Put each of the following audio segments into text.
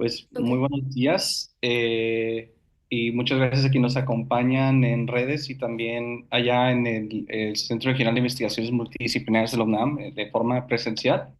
Pues muy Okay. buenos días y muchas gracias a quienes nos acompañan en redes y también allá en el Centro Regional de Investigaciones Multidisciplinarias de la UNAM de forma presencial.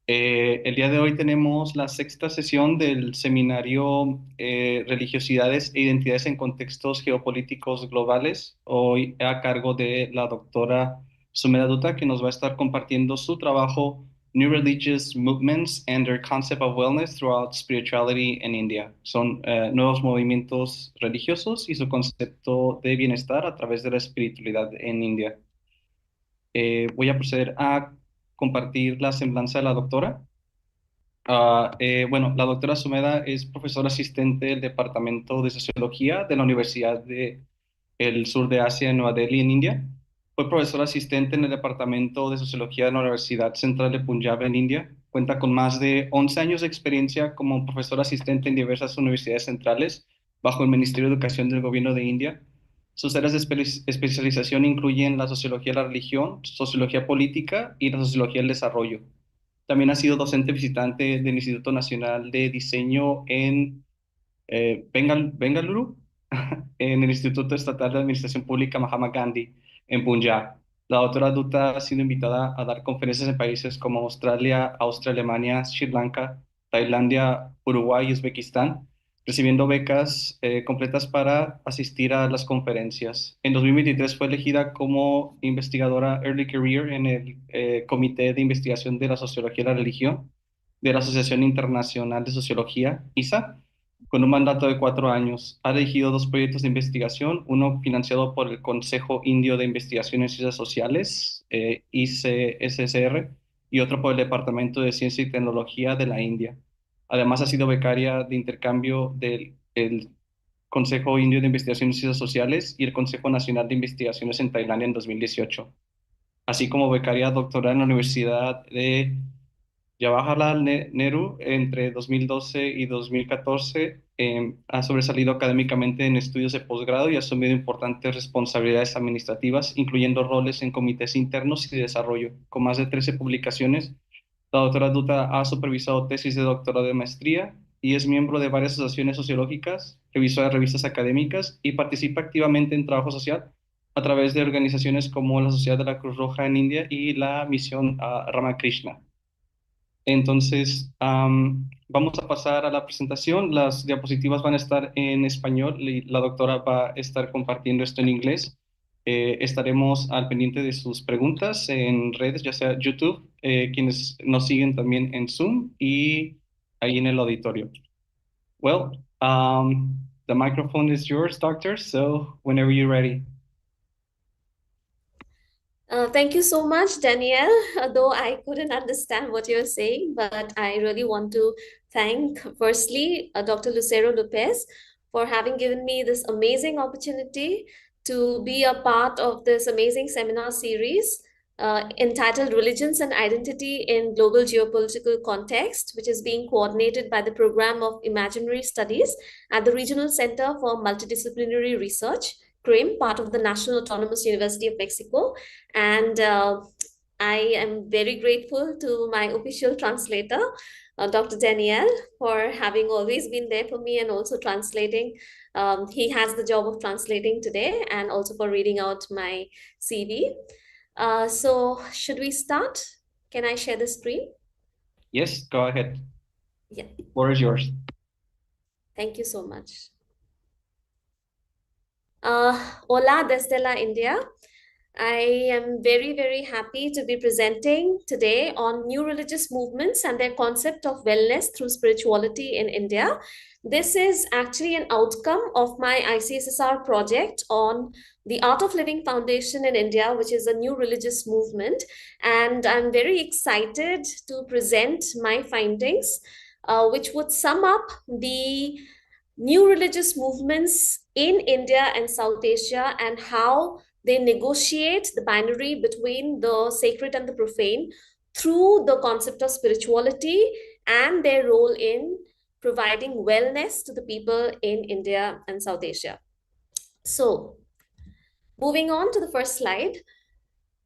El día de hoy tenemos la sexta sesión del Seminario Religiosidades e identidades en contextos geopolíticos globales, hoy a cargo de la doctora Sumedha Dutta, que nos va a estar compartiendo su trabajo New Religious Movements and Their Concept of Wellness Throughout Spirituality in India. Son nuevos movimientos religiosos y su concepto de bienestar a través de la espiritualidad en India. Voy a proceder a compartir la semblanza de la doctora. Bueno, la doctora Sumeda es profesora asistente del Departamento de Sociología de la Universidad del Sur de Asia en Nueva Delhi, en India. Fue profesora asistente en el Departamento de Sociología de la Universidad Central de Punjab, en India. Cuenta con más de 11 años de experiencia como profesora asistente en diversas universidades centrales bajo el Ministerio de Educación del Gobierno de India. Sus áreas de especialización incluyen la sociología de la religión, sociología política y la sociología del desarrollo. También ha sido docente visitante del Instituto Nacional de Diseño en Bengaluru, en el Instituto Estatal de Administración Pública Mahatma Gandhi, en Punjab. La doctora Dutta ha sido invitada a dar conferencias en países como Australia, Austria, Alemania, Sri Lanka, Tailandia, Uruguay y Uzbekistán, recibiendo becas completas para asistir a las conferencias. En 2023 fue elegida como investigadora Early Career en el Comité de Investigación de la Sociología y la Religión de la Asociación Internacional de Sociología, ISA, con un mandato de 4 años. Ha dirigido dos proyectos de investigación, uno financiado por el Consejo Indio de Investigaciones y Ciencias Sociales, ICSSR, y otro por el Departamento de Ciencia y Tecnología de la India. Además, ha sido becaria de intercambio del el Consejo Indio de Investigaciones y Ciencias Sociales y el Consejo Nacional de Investigaciones en Tailandia en 2018, así como becaria doctoral en la Universidad de Jawaharlal Nehru entre 2012 y 2014. Ha sobresalido académicamente en estudios de posgrado y ha asumido importantes responsabilidades administrativas, incluyendo roles en comités internos y de desarrollo. Con más de 13 publicaciones, la doctora Dutta ha supervisado tesis de doctorado de maestría y es miembro de varias asociaciones sociológicas, revisora de revistas académicas y participa activamente en trabajo social a través de organizaciones como la Sociedad de la Cruz Roja en India y la Misión Ramakrishna. Entonces, vamos a pasar a la presentación. Las diapositivas van a estar en español y la doctora va a estar compartiendo esto en inglés. Estaremos al pendiente de sus preguntas en redes, ya sea YouTube, quienes nos siguen también en Zoom y ahí en el auditorio. Well, the microphone is yours, doctor, so whenever you're ready. Thank you so much, Danielle. Though I couldn't understand what you're saying, but I really want to thank, firstly, Dr. Lucero Lopez for having given me this amazing opportunity to be a part of this amazing seminar series entitled Religions and Identity in Global Geopolitical Context, which is being coordinated by the Program of Imaginary Studies at the Regional Center for Multidisciplinary Research, CRIM, part of the National Autonomous University of Mexico. And I am very grateful to my official translator, Dr. Danielle, for having always been there for me and also translating. He has the job of translating today and also for reading out my CV. So, should we start? Can I share the screen? Yes, go ahead. Yeah, The floor is yours. thank you so much. Hola desde la India. I am very, very happy to be presenting today on new religious movements and their concept of wellness through spirituality in India. This is actually an outcome of my ICSSR project on the Art of Living Foundation in India, which is a new religious movement. And I'm very excited to present my findings, which would sum up the new religious movements in India and South Asia and how they negotiate the binary between the sacred and the profane through the concept of spirituality and their role in providing wellness to the people in India and South Asia. So, moving on to the first slide.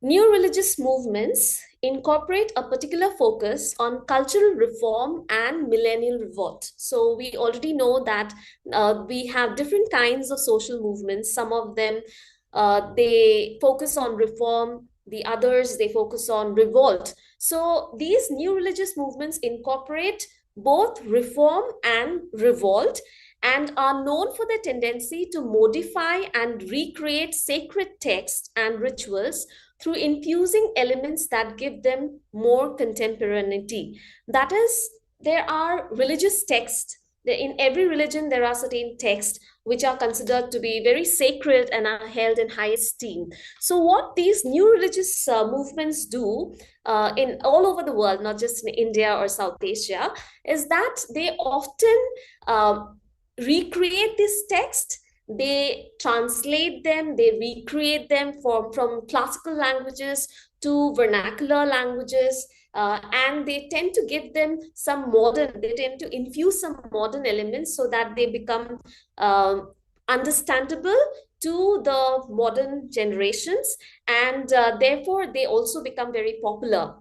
New religious movements incorporate a particular focus on cultural reform and millennial revolt. So we already know that we have different kinds of social movements. Some of them they focus on reform, the others they focus on revolt. So these new religious movements incorporate both reform and revolt, and are known for their tendency to modify and recreate sacred texts and rituals through infusing elements that give them more contemporaneity. That is, there are religious texts. In every religion, there are certain texts which are considered to be very sacred and are held in high esteem. So, what these new religious movements do in all over the world, not just in India or South Asia, is that they often recreate this text, they translate them, they recreate them from classical languages to vernacular languages, and they tend to give them some modern, they tend to infuse some modern elements so that they become understandable to the modern generations, and therefore they also become very popular.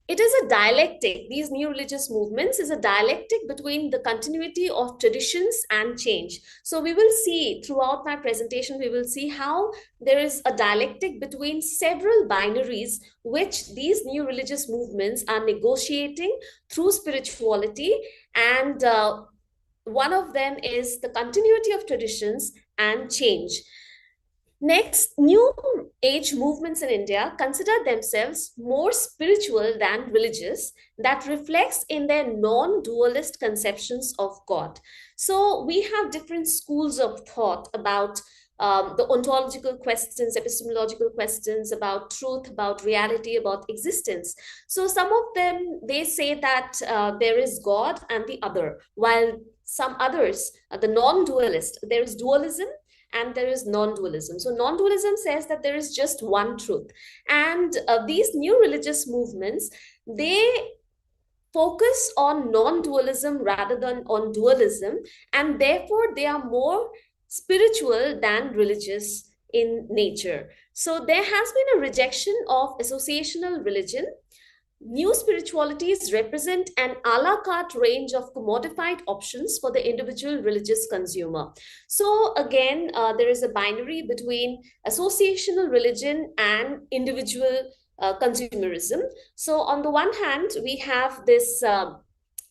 It is a dialectic. These new religious movements is a dialectic between the continuity of traditions and change. So we will see throughout my presentation, we will see how there is a dialectic between several binaries which these new religious movements are negotiating through spirituality. And one of them is the continuity of traditions and change. Next, new age movements in India consider themselves more spiritual than religious, that reflects in their non-dualist conceptions of God. So we have different schools of thought about the ontological questions, epistemological questions about truth, about reality, about existence. So some of them, they say that there is God and the other, while some others, the non-dualist, there is dualism and there is non-dualism. So non-dualism says that there is just one truth. And these new religious movements, they focus on non-dualism rather than on dualism, and therefore they are more spiritual than religious in nature. So there has been a rejection of associational religion. New spiritualities represent an a la carte range of commodified options for the individual religious consumer. So again, there is a binary between associational religion and individual consumerism. So on the one hand, we have this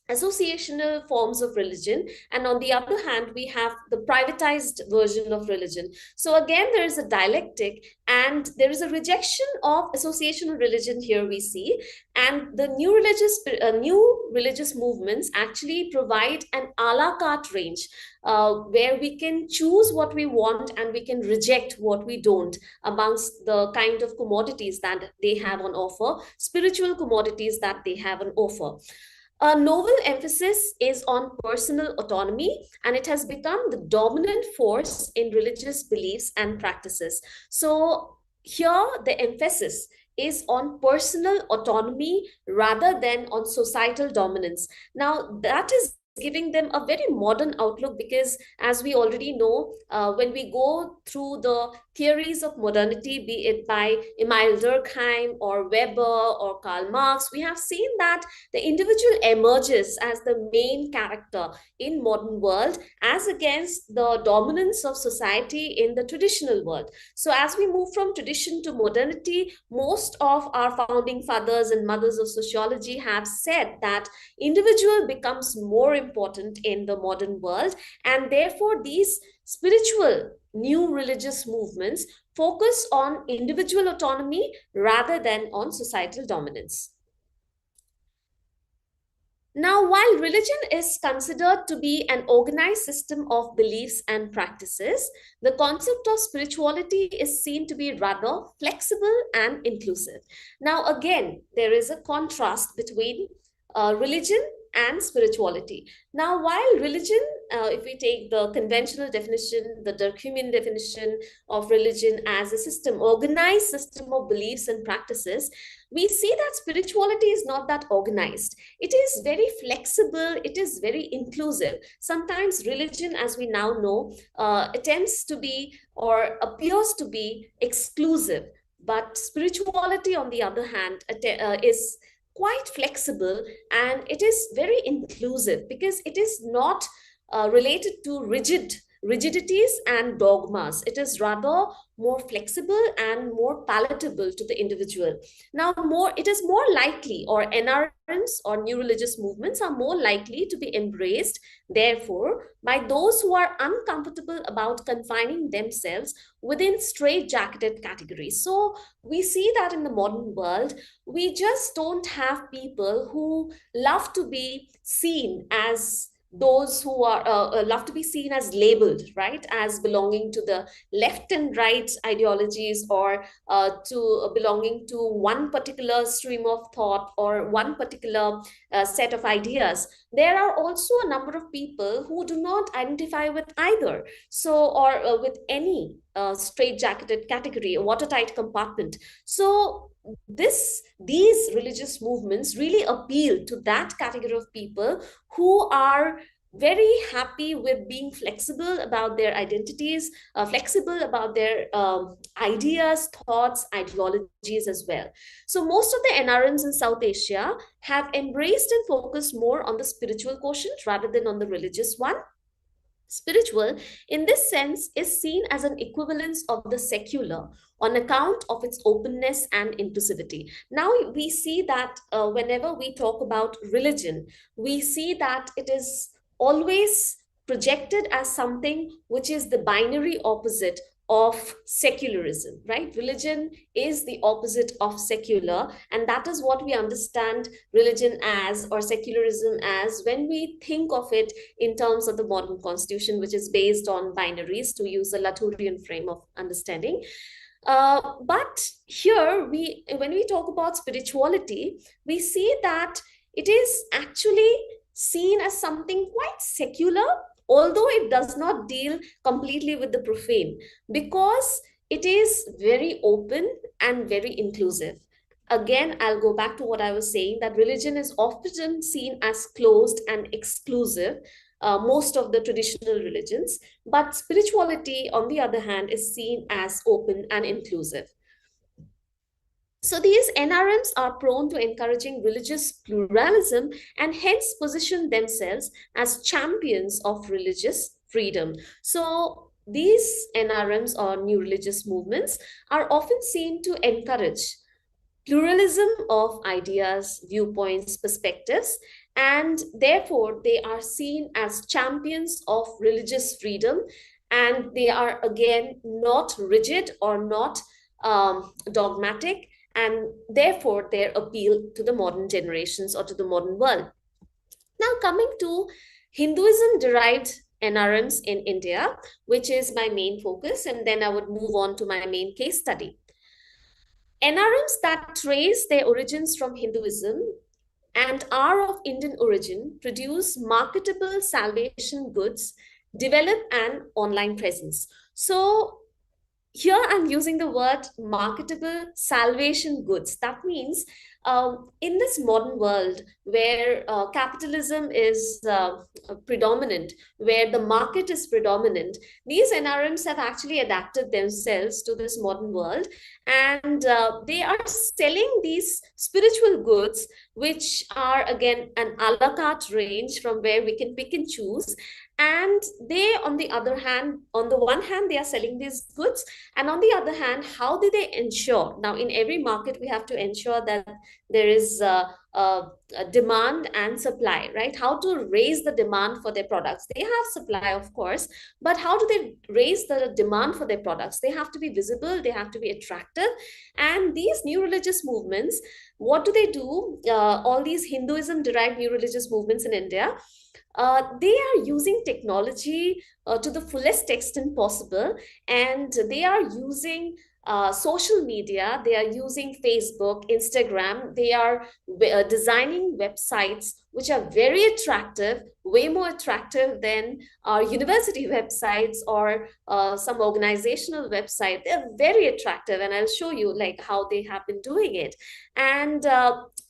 associational forms of religion, and on the other hand we have the privatized version of religion. So again, there is a dialectic and there is a rejection of associational religion here we see, and the new religious movements actually provide an a la carte range where we can choose what we want and we can reject what we don't amongst the kind of commodities that they have on offer, spiritual commodities that they have on offer. A novel emphasis is on personal autonomy, and it has become the dominant force in religious beliefs and practices. So, here the emphasis is on personal autonomy rather than on societal dominance. Now, that is giving them a very modern outlook, because as we already know, when we go through the theories of modernity, be it by Emile Durkheim or Weber or Karl Marx, we have seen that the individual emerges as the main character in modern world as against the dominance of society in the traditional world. So as we move from tradition to modernity, most of our founding fathers and mothers of sociology have said that individual becomes more important in the modern world, and therefore these spiritual new religious movements focus on individual autonomy rather than on societal dominance. Now, while religion is considered to be an organized system of beliefs and practices, the concept of spirituality is seen to be rather flexible and inclusive. Now, again, there is a contrast between religion and spirituality. Now, while religion, if we take the conventional definition, the Durkheimian definition of religion as a system, organized system of beliefs and practices, we see that spirituality is not that organized. It is very flexible, it is very inclusive. Sometimes religion, as we now know, attempts to be or appears to be exclusive. But spirituality, on the other hand, is quite flexible, and it is very inclusive because it is not related to rigidities and dogmas. It is rather more flexible and more palatable to the individual. Now, it is more likely, or NRMs or new religious movements are more likely to be embraced, therefore, by those who are uncomfortable about confining themselves within straight-jacketed categories. So we see that in the modern world, we just don't have people who love to be seen as those who are love to be seen as labeled, right, as belonging to the left and right ideologies, or to belonging to one particular stream of thought or one particular set of ideas. There are also a number of people who do not identify with either, so, or with any straight-jacketed category, a watertight compartment. So these religious movements really appeal to that category of people who are very happy with being flexible about their identities, flexible about their ideas, thoughts, ideologies as well. So most of the NRMs in South Asia have embraced and focused more on the spiritual quotient rather than on the religious one. Spiritual, in this sense, is seen as an equivalence of the secular on account of its openness and inclusivity. Now, we see that whenever we talk about religion, we see that it is always projected as something which is the binary opposite of secularism, right? Religion is the opposite of secular, and that is what we understand religion as, or secularism as, when we think of it in terms of the modern constitution, which is based on binaries, to use a Latourian frame of understanding. But here, when we talk about spirituality, we see that it is actually seen as something quite secular, although it does not deal completely with the profane, because it is very open and very inclusive. Again, I'll go back to what I was saying, that religion is often seen as closed and exclusive, most of the traditional religions, but spirituality, on the other hand, is seen as open and inclusive. So these NRMs are prone to encouraging religious pluralism and hence position themselves as champions of religious freedom. So these NRMs, or new religious movements, are often seen to encourage pluralism of ideas, viewpoints, perspectives, and therefore they are seen as champions of religious freedom, and they are again not rigid or not dogmatic, and therefore their appeal to the modern generations or to the modern world. Now, coming to Hinduism derived NRMs in India, which is my main focus, and then I would move on to my main case study. NRMs that trace their origins from Hinduism and are of Indian origin produce marketable salvation goods, develop an online presence. So here I'm using the word marketable salvation goods. That means in this modern world where capitalism is predominant, where the market is predominant, these NRMs have actually adapted themselves to this modern world, and they are selling these spiritual goods, which are again an a la carte range from where we can pick and choose. And they, on the other hand, on the one hand, they are selling these goods, and on the other hand, how do they ensure? Now, in every market, we have to ensure that there is a demand and supply, right? How to raise the demand for their products? They have supply, of course, but how do they raise the demand for their products? They have to be visible, they have to be attractive. And these new religious movements, what do? All these Hinduism-derived new religious movements in India, they are using technology to the fullest extent possible, and they are using social media, they are using Facebook, Instagram, they are designing websites which are very attractive, way more attractive than our university websites or some organizational website. They're very attractive, and I'll show you like how they have been doing it. And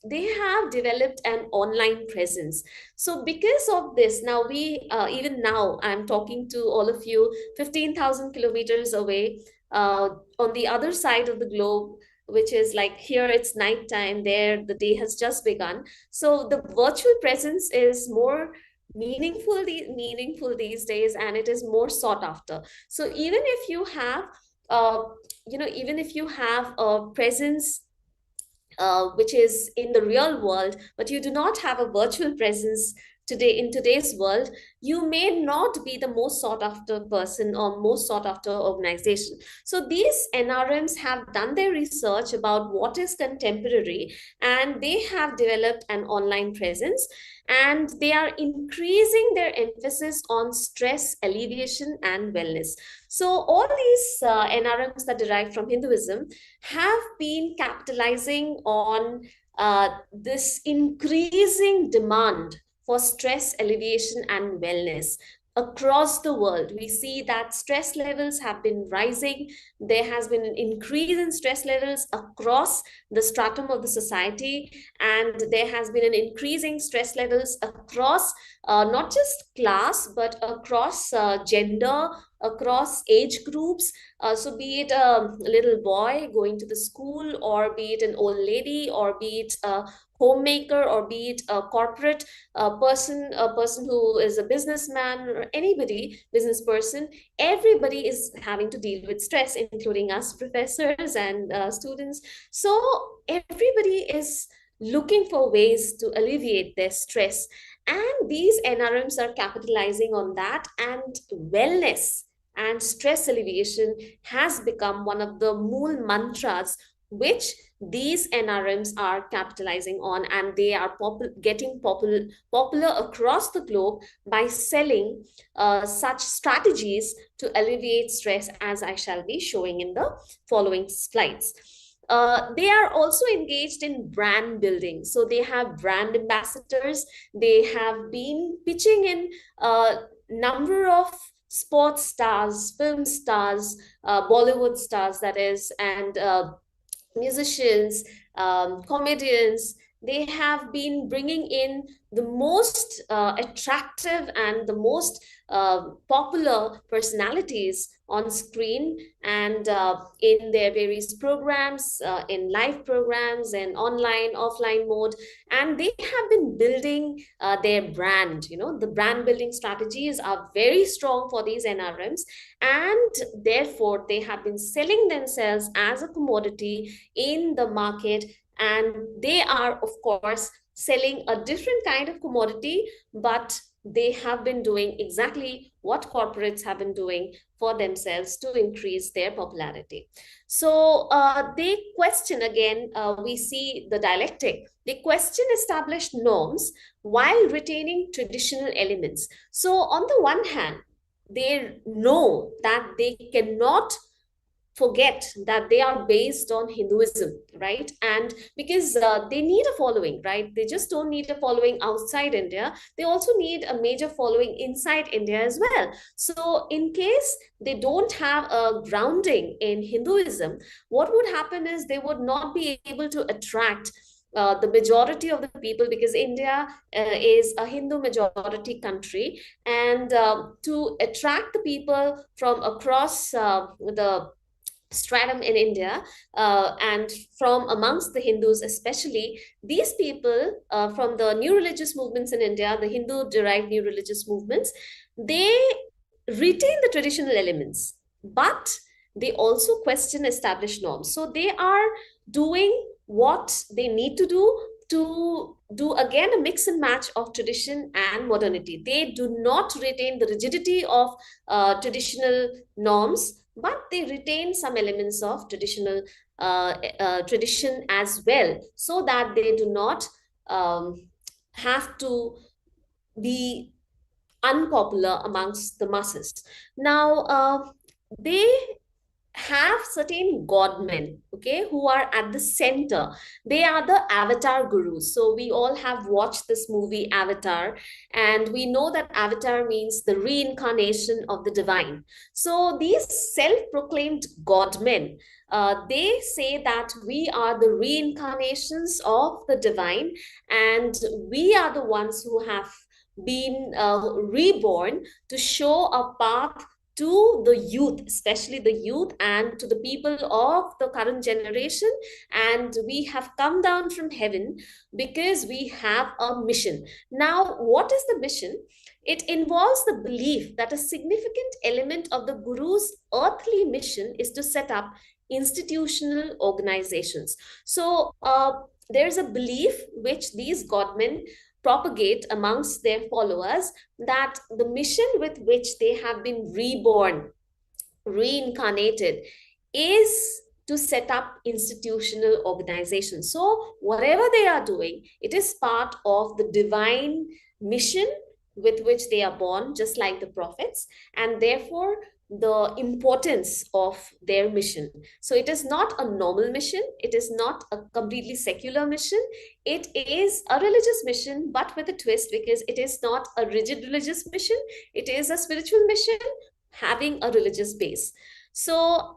they have developed an online presence. So because of this, now we even now I'm talking to all of you 15,000 kilometers away. on the other side of the globe, which is like here it's nighttime, there the day has just begun. So the virtual presence is more meaningful these days, and it is more sought after. So even if you have uh, even if you have a presence which is in the real world, but you do not have a virtual presence today in today's world, you may not be the most sought after person or most sought after organization. So these NRMs have done their research about what is contemporary, and they have developed an online presence, and they are increasing their emphasis on stress alleviation and wellness. So all these NRMs that derive from Hinduism have been capitalizing on this increasing demand for stress alleviation and wellness across the world. We see that stress levels have been rising. There has been an increase in stress levels across the stratum of the society, and there has been an increasing stress levels across not just class, but across gender, across age groups. So be it a little boy going to the school, or be it an old lady, or be it a homemaker, or be it a corporate a person who is a businessman, or anybody, business person, everybody is having to deal with stress, including us professors and students. So everybody is looking for ways to alleviate their stress. And these NRMs are capitalizing on that, and wellness and stress alleviation has become one of the mool mantras which these NRMs are capitalizing on, and they are getting popular across the globe by selling such strategies to alleviate stress, as I shall be showing in the following slides. They are also engaged in brand building. So they have brand ambassadors. They have been pitching in a number of sports stars, film stars, Bollywood stars, that is, and musicians, comedians. They have been bringing in the most attractive and the most popular personalities on screen, and in their various programs, in live programs and online, offline mode. And they have been building their brand. The brand building strategies are very strong for these NRMs, and therefore they have been selling themselves as a commodity in the market. And they are, of course, selling a different kind of commodity, but they have been doing exactly what corporates have been doing for themselves to increase their popularity. So they question, again, we see the dialectic. They question established norms while retaining traditional elements. So on the one hand, they know that they cannot forget that they are based on Hinduism, right? And because they need a following, right? They just don't need a following outside India. They also need a major following inside India as well. So in case they don't have a grounding in Hinduism, what would happen is they would not be able to attract the majority of the people, because India is a Hindu majority country. And to attract the people from across the stratum in India, and from amongst the Hindus especially, these people from the new religious movements in India, the Hindu-derived new religious movements, they retain the traditional elements, but they also question established norms. So they are doing what they need to do again a mix and match of tradition and modernity. They do not retain the rigidity of traditional norms, but they retain some elements of traditional tradition as well, so that they do not have to be unpopular amongst the masses. Now, they have certain godmen, okay, who are at the center. They are the avatar gurus. So we all have watched this movie Avatar, and we know that avatar means the reincarnation of the divine. So these self-proclaimed godmen, they say that we are the reincarnations of the divine, and we are the ones who have been reborn to show a path to the youth, especially the youth, and to the people of the current generation. And we have come down from heaven because we have a mission. Now, what is the mission? It involves the belief that a significant element of the Guru's earthly mission is to set up institutional organizations. So, there's a belief which these godmen propagate amongst their followers, that the mission with which they have been reborn, reincarnated, is to set up institutional organizations. So whatever they are doing, it is part of the divine mission with which they are born, just like the prophets, and therefore the importance of their mission. So it is not a normal mission, it is not a completely secular mission, it is a religious mission, but with a twist, because it is not a rigid religious mission, it is a spiritual mission having a religious base. So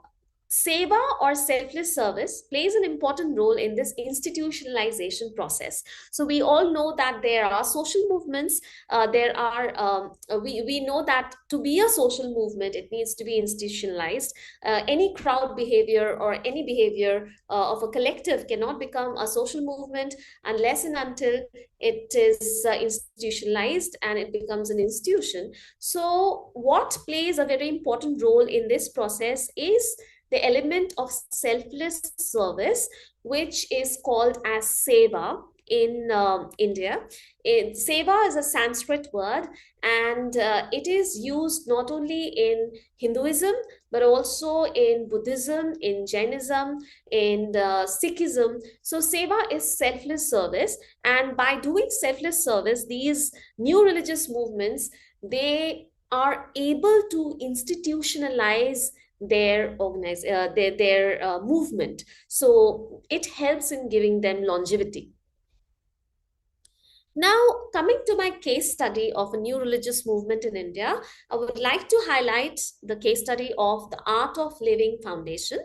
seva, or selfless service, plays an important role in this institutionalization process. So we all know that there are social movements. We know that to be a social movement, it needs to be institutionalized. Any crowd behavior or any behavior of a collective cannot become a social movement unless and until it is institutionalized and it becomes an institution. So what plays a very important role in this process is the element of selfless service, which is called as seva in India. Seva is a Sanskrit word, and it is used not only in Hinduism, but also in Buddhism, in Jainism, in Sikhism. So seva is selfless service, and by doing selfless service, these new religious movements, they are able to institutionalize their movement. So it helps in giving them longevity. Now, coming to my case study of a new religious movement in India, I would like to highlight the case study of the Art of Living Foundation.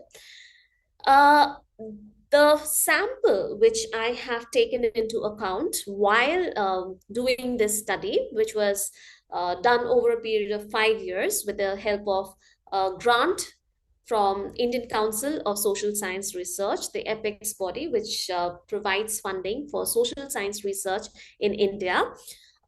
The sample which I have taken into account while doing this study, which was done over a period of 5 years with the help of a grant from Indian Council of Social Science Research, the apex body which provides funding for social science research in India.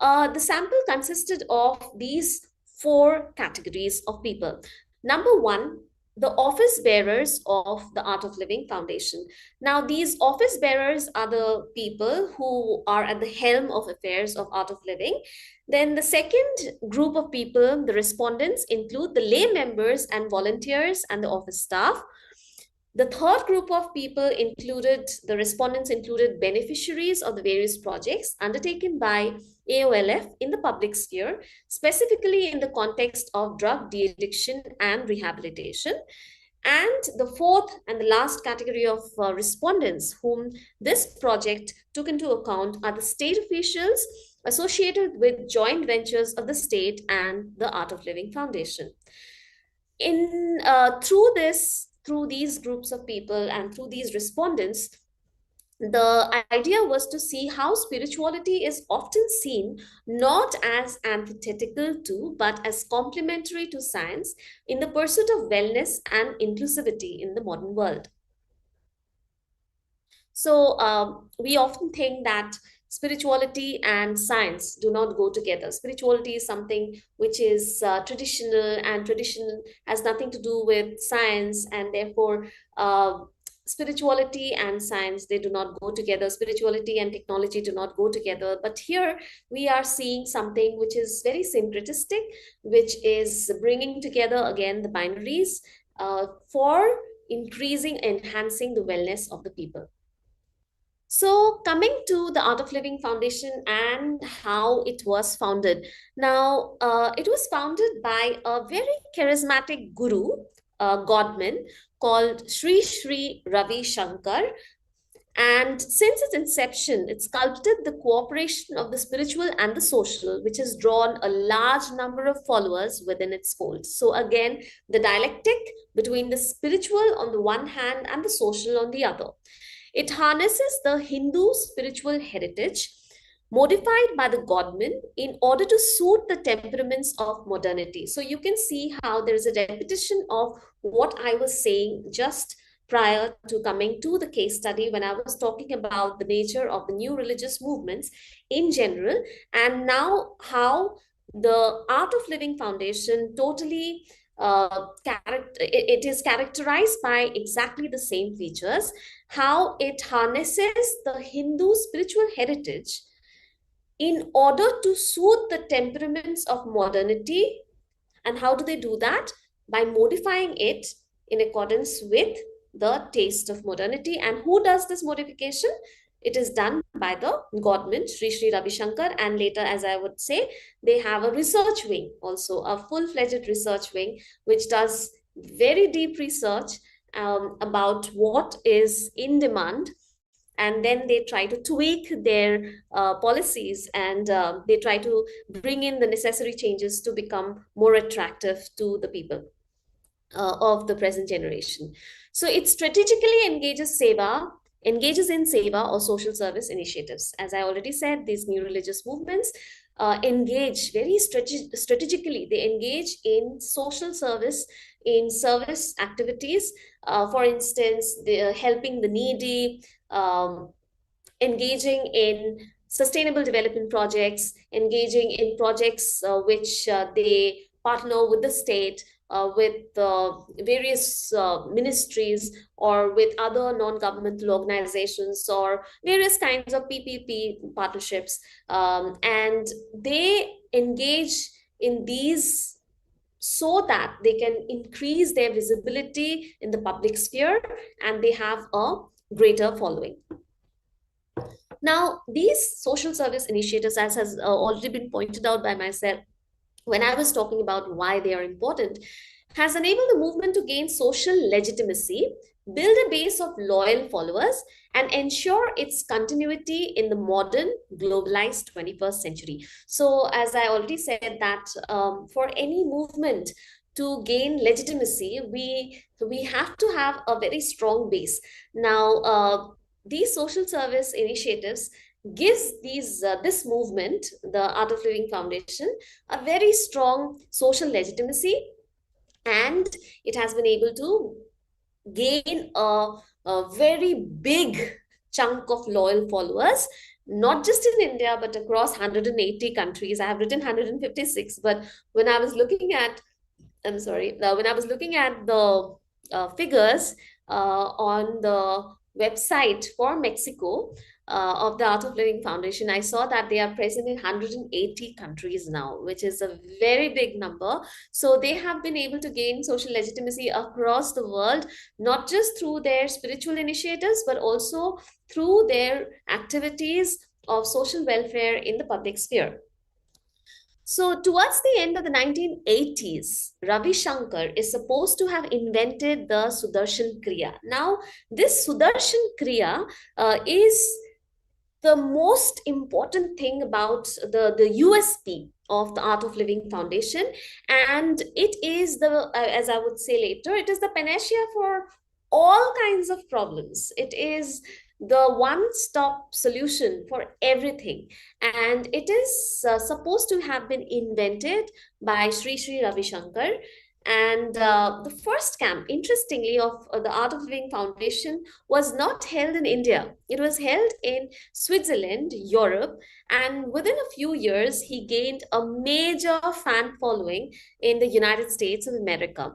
The sample consisted of these 4 categories of people. Number 1, the office bearers of the Art of Living Foundation. Now, these office bearers are the people who are at the helm of affairs of Art of Living. Then the second group of people, the respondents, include the lay members and volunteers and the office staff. The third group of people included, the respondents included beneficiaries of the various projects undertaken by AOLF in the public sphere, specifically in the context of drug de-addiction and rehabilitation. And the fourth and the last category of respondents whom this project took into account are the state officials associated with joint ventures of the state and the Art of Living Foundation. Through these groups of people and through these respondents, the idea was to see how spirituality is often seen not as antithetical to, but as complementary to science in the pursuit of wellness and inclusivity in the modern world. So we often think that spirituality and science do not go together. Spirituality is something which is traditional, and tradition has nothing to do with science, and therefore spirituality and science, they do not go together. Spirituality and technology do not go together. But here we are seeing something which is very syncretistic, which is bringing together again the binaries for increasing, enhancing the wellness of the people. So coming to the Art of Living Foundation and how it was founded. Now, it was founded by a very charismatic guru, godman, called Sri Sri Ravi Shankar. And since its inception, it sculpted the cooperation of the spiritual and the social, which has drawn a large number of followers within its fold. So again, the dialectic between the spiritual on the one hand and the social on the other. It harnesses the Hindu spiritual heritage modified by the government in order to suit the temperaments of modernity. So you can see how there is a repetition of what I was saying just prior to coming to the case study when I was talking about the nature of the new religious movements in general, and now how the Art of Living Foundation totally it is characterized by exactly the same features, how it harnesses the Hindu spiritual heritage in order to soothe the temperaments of modernity. And how do they do that? By modifying it in accordance with the taste of modernity. And who does this modification? It is done by the government, Sri Ravi Shankar, and later, as I would say, they have a research wing, also a full-fledged research wing, which does very deep research about what is in demand, and then they try to tweak their policies, and they try to bring in the necessary changes to become more attractive to the people of the present generation. So it strategically engages in seva or social service initiatives. As I already said, these new religious movements engage very strategically. They engage in social service, in service activities. For instance, they're helping the needy, engaging in sustainable development projects, engaging in projects which they partner with the state, with various ministries, or with other non-governmental organizations, or various kinds of PPP partnerships. And they engage in these so that they can increase their visibility in the public sphere, and they have a greater following. Now, these social service initiatives, as has already been pointed out by myself when I was talking about why they are important, has enabled the movement to gain social legitimacy, build a base of loyal followers, and ensure its continuity in the modern globalized 21st century. So, as I already said, that for any movement to gain legitimacy, we have to have a very strong base. Now, these social service initiatives gives this movement, the Art of Living Foundation, a very strong social legitimacy, and it has been able to gain a very big chunk of loyal followers, not just in India, but across 180 countries. I have written 156, but when I was looking at, I'm sorry, when I was looking at the figures on the website for Mexico of the Art of Living Foundation, I saw that they are present in 180 countries now, which is a very big number. So they have been able to gain social legitimacy across the world, not just through their spiritual initiatives, but also through their activities of social welfare in the public sphere. So towards the end of the 1980s, Ravi Shankar is supposed to have invented the Sudarshan Kriya. Now, this Sudarshan Kriya is the most important thing about the USP of the Art of Living Foundation. And it is as I would say later, it is the panacea for all kinds of problems. It is the one-stop solution for everything. And it is supposed to have been invented by Sri Ravi Shankar. And the first camp, interestingly, of the Art of Living Foundation was not held in India. It was held in Switzerland, Europe, and within a few years, he gained a major fan following in the United States of America.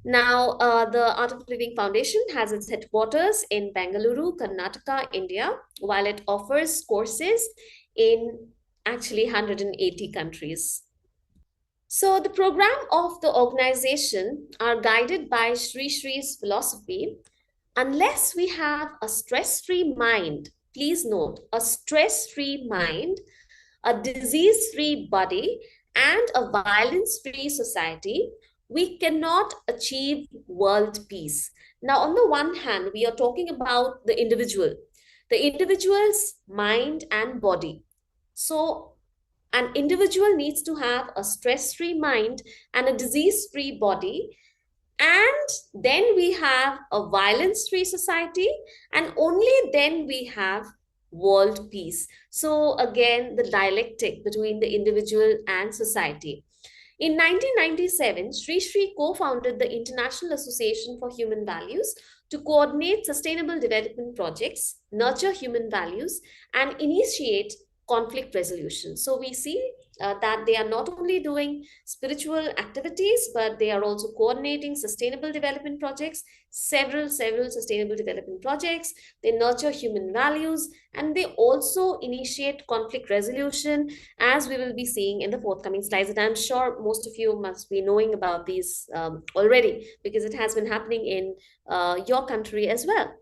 Now, the Art of Living Foundation has its headquarters in Bengaluru, Karnataka, India, while it offers courses in actually 180 countries. So the program of the organization are guided by Sri's philosophy. Unless we have a stress-free mind, please note, a stress-free mind, a disease-free body, and a violence-free society, we cannot achieve world peace. Now, on the one hand, we are talking about the individual's mind and body. So an individual needs to have a stress-free mind and a disease-free body. And then we have a violence-free society, and only then we have world peace. So again, the dialectic between the individual and society. In 1997, Sri Sri co-founded the International Association for Human Values to coordinate sustainable development projects, nurture human values, and initiate conflict resolution. So we see that they are not only doing spiritual activities, but they are also coordinating sustainable development projects, several sustainable development projects. They nurture human values, and they also initiate conflict resolution, as we will be seeing in the forthcoming slides. And I'm sure most of you must be knowing about these already, because it has been happening in your country as well,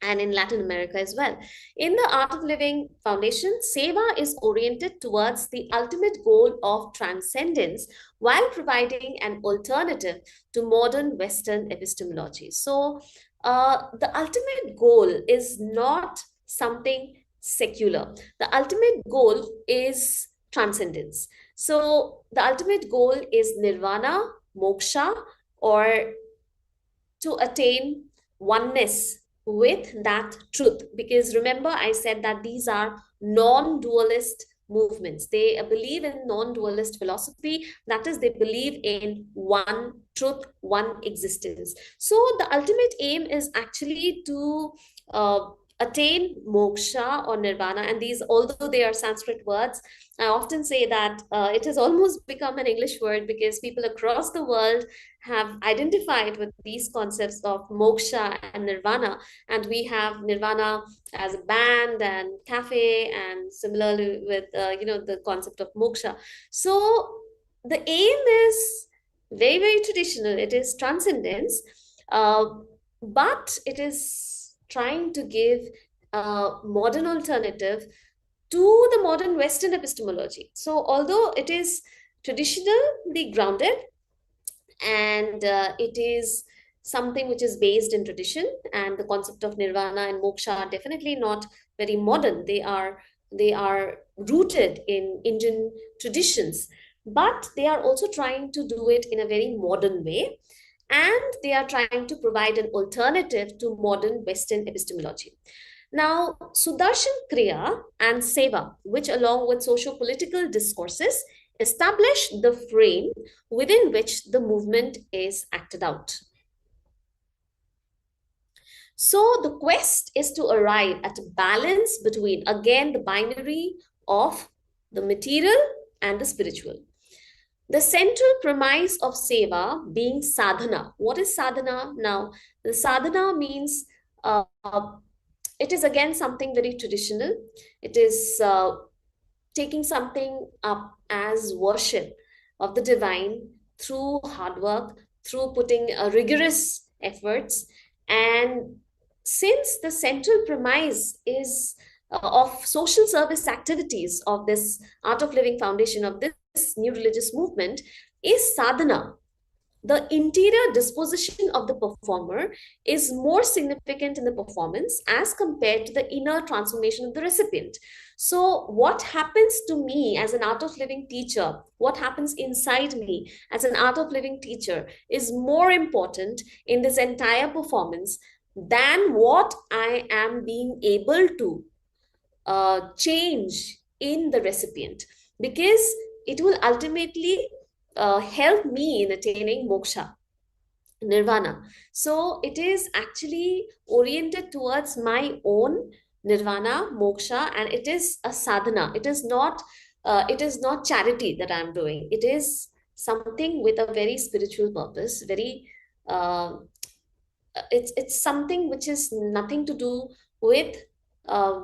and in Latin America as well. In the Art of Living Foundation, Seva is oriented towards the ultimate goal of transcendence while providing an alternative to modern Western epistemology. So, the ultimate goal is not something secular. The ultimate goal is transcendence. So, the ultimate goal is nirvana, moksha, or to attain oneness with that truth. Because remember, I said that these are non-dualist movements. They believe in non-dualist philosophy. That is, they believe in one truth, one existence. So the ultimate aim is actually to attain moksha or nirvana. And these, although they are Sanskrit words, I often say that it has almost become an English word, because people across the world have identified with these concepts of moksha and nirvana. And we have nirvana as a band and cafe, and similarly with the concept of moksha. So the aim is very traditional. It is transcendence, uh, but it is trying to give a modern alternative to the modern Western epistemology. So although it is traditionally grounded, and it is something which is based in tradition, and the concept of nirvana and moksha are definitely not very modern. They are rooted in Indian traditions, but they are also trying to do it in a very modern way, and they are trying to provide an alternative to modern Western epistemology. Now, Sudarshan Kriya and Seva, which along with socio-political discourses, establish the frame within which the movement is acted out. So the quest is to arrive at a balance between, again, the binary of the material and the spiritual. The central premise of Seva being sadhana. What is sadhana? Now, the sadhana means it is again something very traditional. It is taking something up as worship of the divine through hard work, through putting rigorous efforts. And since the central premise is of social service activities of this Art of Living Foundation, of this new religious movement, is sadhana, the interior disposition of the performer is more significant in the performance as compared to the inner transformation of the recipient. So, what happens to me as an Art of Living teacher, what happens inside me as an Art of Living teacher, is more important in this entire performance than what I am being able to change in the recipient, because it will ultimately help me in attaining moksha, nirvana. So it is actually oriented towards my own nirvana, moksha, and it is a sadhana. It is not charity that I'm doing. It is something with a very spiritual purpose, very uh, it's something which is nothing to do with uh,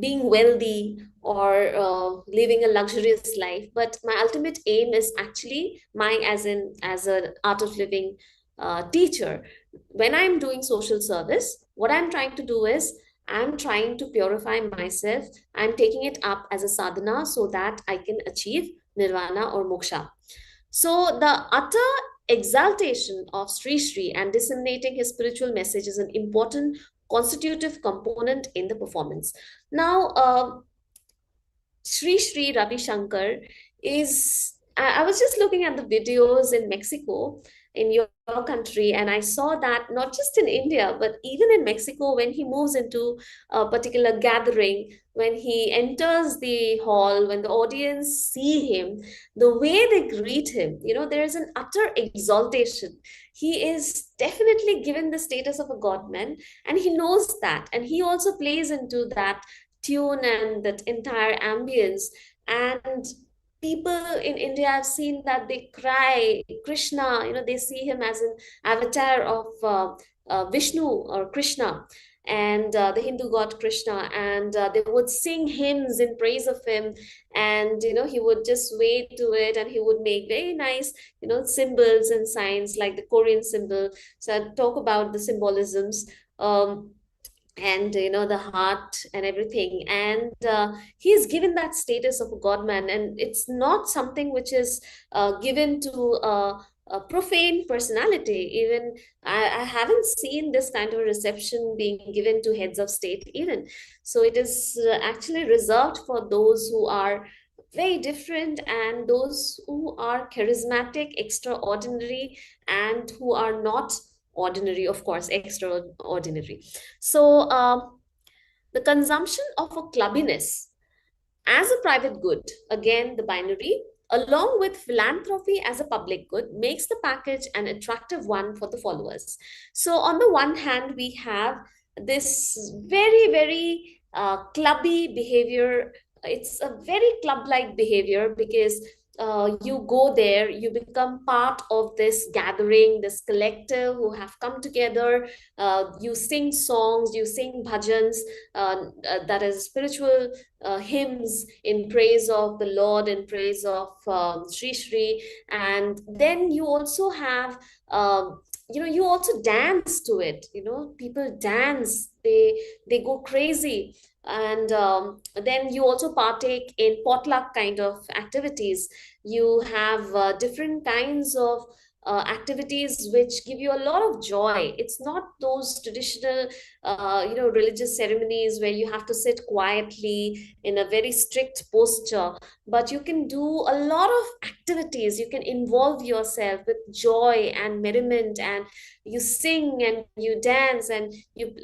being wealthy or living a luxurious life, but my ultimate aim is actually my, as an Art of Living teacher. When I'm doing social service, what I'm trying to do is I'm trying to purify myself. I'm taking it up as a sadhana so that I can achieve nirvana or moksha. So the utter exaltation of Sri Sri and disseminating his spiritual message is an important constitutive component in the performance. Now, Sri Sri Ravi Shankar is, I was just looking at the videos in Mexico, in your country, and I saw that not just in India, but even in Mexico, when he moves into a particular gathering, when he enters the hall, when the audience see him, the way they greet him, there is an utter exaltation. He is definitely given the status of a godman, and he knows that, and he also plays into that tune and that entire ambience. And people in India, I've seen that they cry Krishna, they see him as an avatar of Vishnu or Krishna, and the Hindu god Krishna, and they would sing hymns in praise of him. And he would just wait to it, and he would make very nice symbols and signs like the Korean symbol. So I talk about the symbolisms, and the heart and everything. And he is given that status of a godman, and it's not something which is given to a profane personality. Even I haven't seen this kind of reception being given to heads of state even. So it is actually reserved for those who are very different, and those who are charismatic, extraordinary, and who are not ordinary, of course, extraordinary. So, the consumption of a clubbiness as a private good, again, the binary, along with philanthropy as a public good, makes the package an attractive one for the followers. So, on the one hand, we have this very, very clubby behavior. It's a very club like behavior because you go there, you become part of this gathering, this collective who have come together. You sing songs, you sing bhajans, that is spiritual hymns in praise of the Lord, in praise of Sri Sri. And then you also have, you also dance to it. People dance, they go crazy. And then you also partake in potluck kind of activities. You have different kinds of activities which give you a lot of joy. It's not those traditional religious ceremonies where you have to sit quietly in a very strict posture, but you can do a lot of activities. You can involve yourself with joy and merriment, and you sing and you dance. And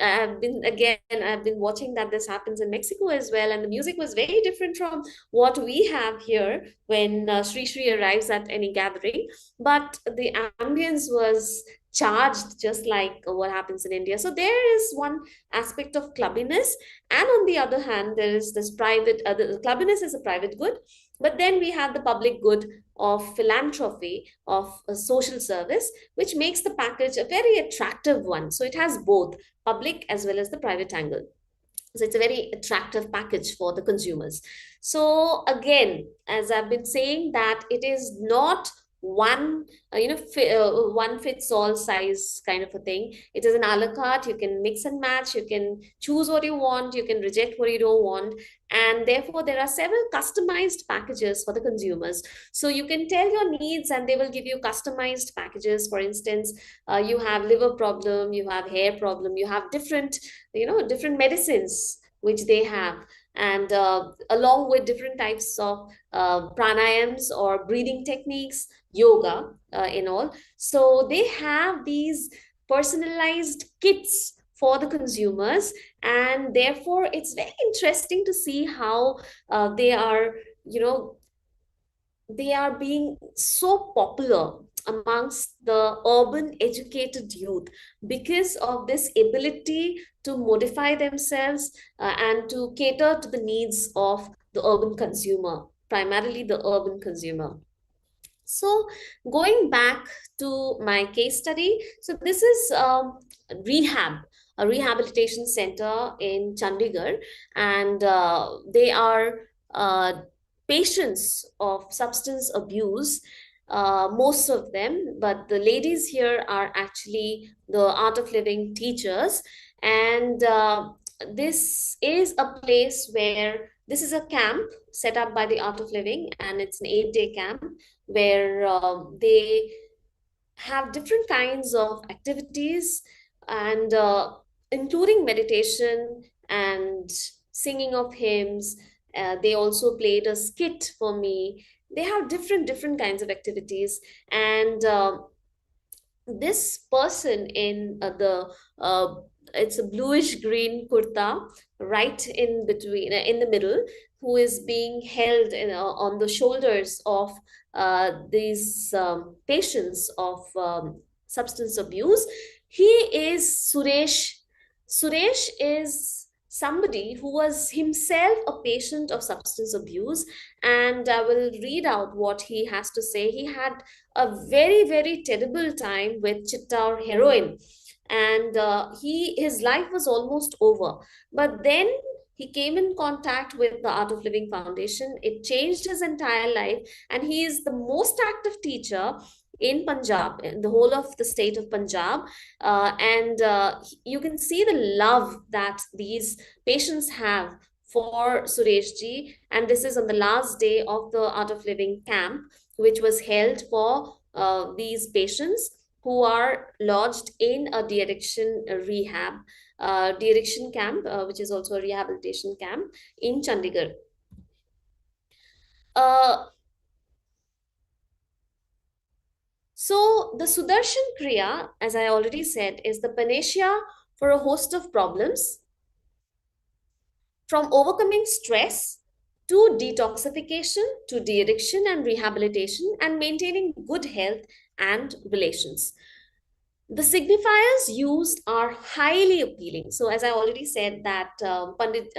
I've been watching that this happens in Mexico as well, and the music was very different from what we have here when Sri Sri arrives at any gathering, but the ambience was charged just like what happens in India. So there is one aspect of clubbiness, and on the other hand, there is this private. The clubbiness is a private good, but then we have the public good of philanthropy, of social service, which makes the package a very attractive one. So it has both public as well as the private angle. So it's a very attractive package for the consumers. So again, as I've been saying, that it is not one one fits all size kind of a thing. It is an a la carte. You can mix and match, you can choose what you want, you can reject what you don't want, and therefore there are several customized packages for the consumers. So you can tell your needs and they will give you customized packages. For instance, you have liver problem, you have hair problem, you have different medicines which they have, and along with different types of pranayams or breathing techniques, yoga, in all. So they have these personalized kits for the consumers, and therefore it's very interesting to see how they are, you know, they are being so popular amongst the urban educated youth because of this ability to modify themselves and to cater to the needs of the urban consumer, primarily the urban consumer. So, going back to my case study, so this is rehab, a rehabilitation center in Chandigarh, and they are patients of substance abuse, most of them, but the ladies here are actually the art of living teachers. And this is a place where this is a camp set up by the art of living, and it's an 8-day camp where they have different kinds of activities, and including meditation and singing of hymns. They also played a skit for me. They have different kinds of activities, and this person in the it's a bluish green kurta, right in between, in the middle, who is being held on the shoulders of these patients of substance abuse. He is Suresh is somebody who was himself a patient of substance abuse, and I will read out what he has to say. He had a very, very terrible time with chitta or heroin, and his life was almost over. But then he came in contact with the Art of Living Foundation. It changed his entire life, and he is the most active teacher in Punjab, in the whole of the state of Punjab. And you can see the love that these patients have for Suresh ji. And this is on the last day of the Art of Living camp, which was held for these patients who are lodged in a de-addiction rehab, de-addiction camp, which is also a rehabilitation camp in Chandigarh. Uh, so the Sudarshan Kriya, as I already said, is the panacea for a host of problems, from overcoming stress to detoxification to de-addiction and rehabilitation and maintaining good health and relations. The signifiers used are highly appealing. So, as I already said, that Pandit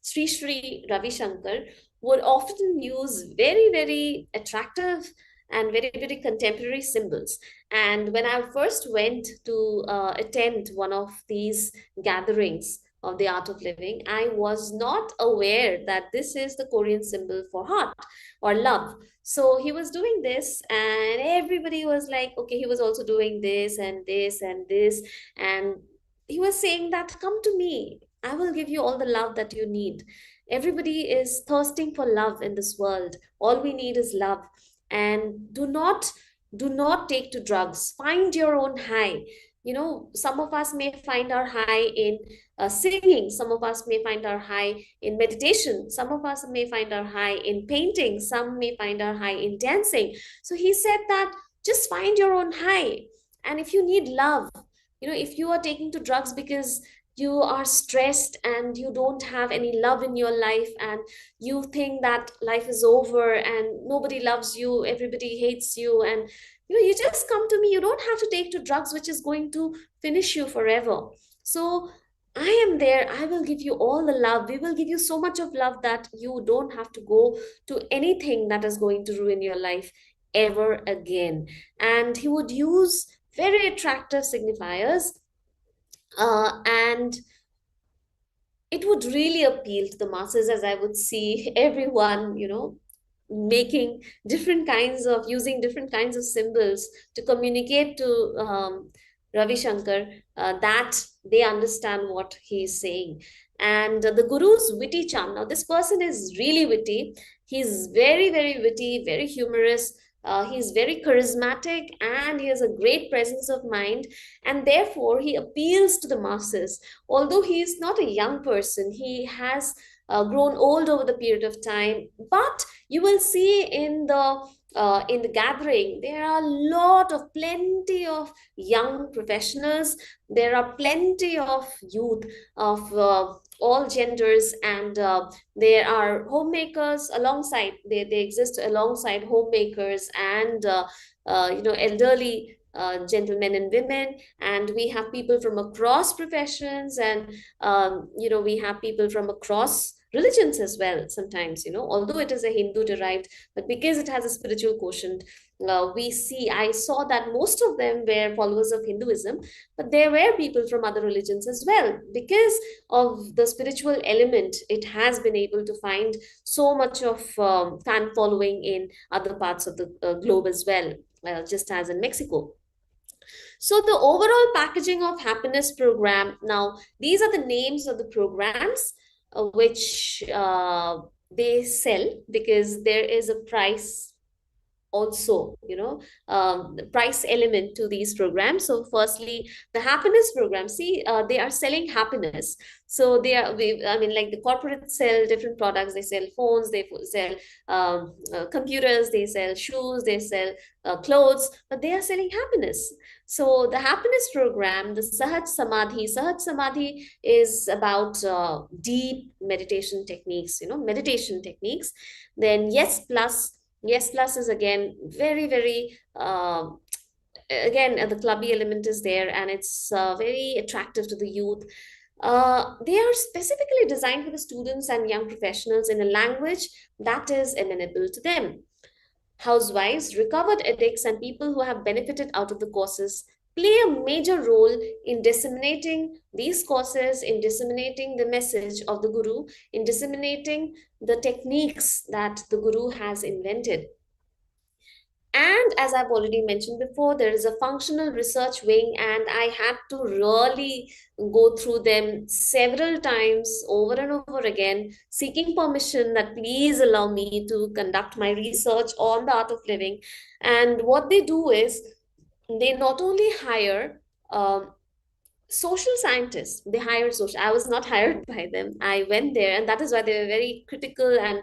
Sri Sri Ravi Shankar would often use very, very attractive and very, very contemporary symbols. And when I first went to attend one of these gatherings of the art of living, I was not aware that this is the Korean symbol for heart or love. So he was doing this, and everybody was like, okay, he was also doing this and this and this. And he was saying that, come to me, I will give you all the love that you need. Everybody is thirsting for love in this world. All we need is love. And do not take to drugs. Find your own high. Some of us may find our high in singing. Some of us may find our high in meditation. Some of us may find our high in painting. Some may find our high in dancing. So he said that just find your own high. And if you need love, if you are taking to drugs because you are stressed and you don't have any love in your life, and you think that life is over and nobody loves you, everybody hates you, and you just come to me. You don't have to take to drugs, which is going to finish you forever. So I am there. I will give you all the love. We will give you so much of love that you don't have to go to anything that is going to ruin your life ever again. And he would use very attractive signifiers, and it would really appeal to the masses, as I would see everyone, making different kinds of using different kinds of symbols to communicate to Ravi Shankar that they understand what he is saying. And the guru's witty charm. Now, this person is really witty. He's very, very witty, very humorous. He's very charismatic, and he has a great presence of mind, and therefore he appeals to the masses. Although he is not a young person, he has grown old over the period of time. But you will see in the gathering, there are a lot of plenty of young professionals. There are plenty of youth of all genders, and there are homemakers alongside. They exist alongside homemakers and elderly gentlemen and women, and we have people from across professions, and we have people from across religions as well sometimes, although it is a Hindu derived, but because it has a spiritual quotient, I saw that most of them were followers of Hinduism, but there were people from other religions as well. Because of the spiritual element, it has been able to find so much of fan following in other parts of the globe as well, just as in Mexico. So the overall packaging of happiness program. Now, these are the names of the programs which they sell, because there is a price also, the price element to these programs. So firstly, the happiness program, see, they are selling happiness. So I mean, like the corporates sell different products. They sell phones, they sell computers, they sell shoes, they sell clothes, but they are selling happiness. So the happiness program, the Sahaj Samadhi is about deep meditation techniques, meditation techniques. Then Yes Plus is again very, very, again, the clubby element is there, and it's very attractive to the youth. They are specifically designed for the students and young professionals in a language that is amenable to them. Housewives, recovered addicts, and people who have benefited out of the courses play a major role in disseminating these courses, in disseminating the message of the Guru, in disseminating the techniques that the Guru has invented. And as I've already mentioned before, there is a functional research wing, and I had to really go through them several times over and over again, seeking permission that please allow me to conduct my research on the art of living. And what they do is they not only hire social scientists, they hired social, I was not hired by them, I went there, and that is why they were very critical, and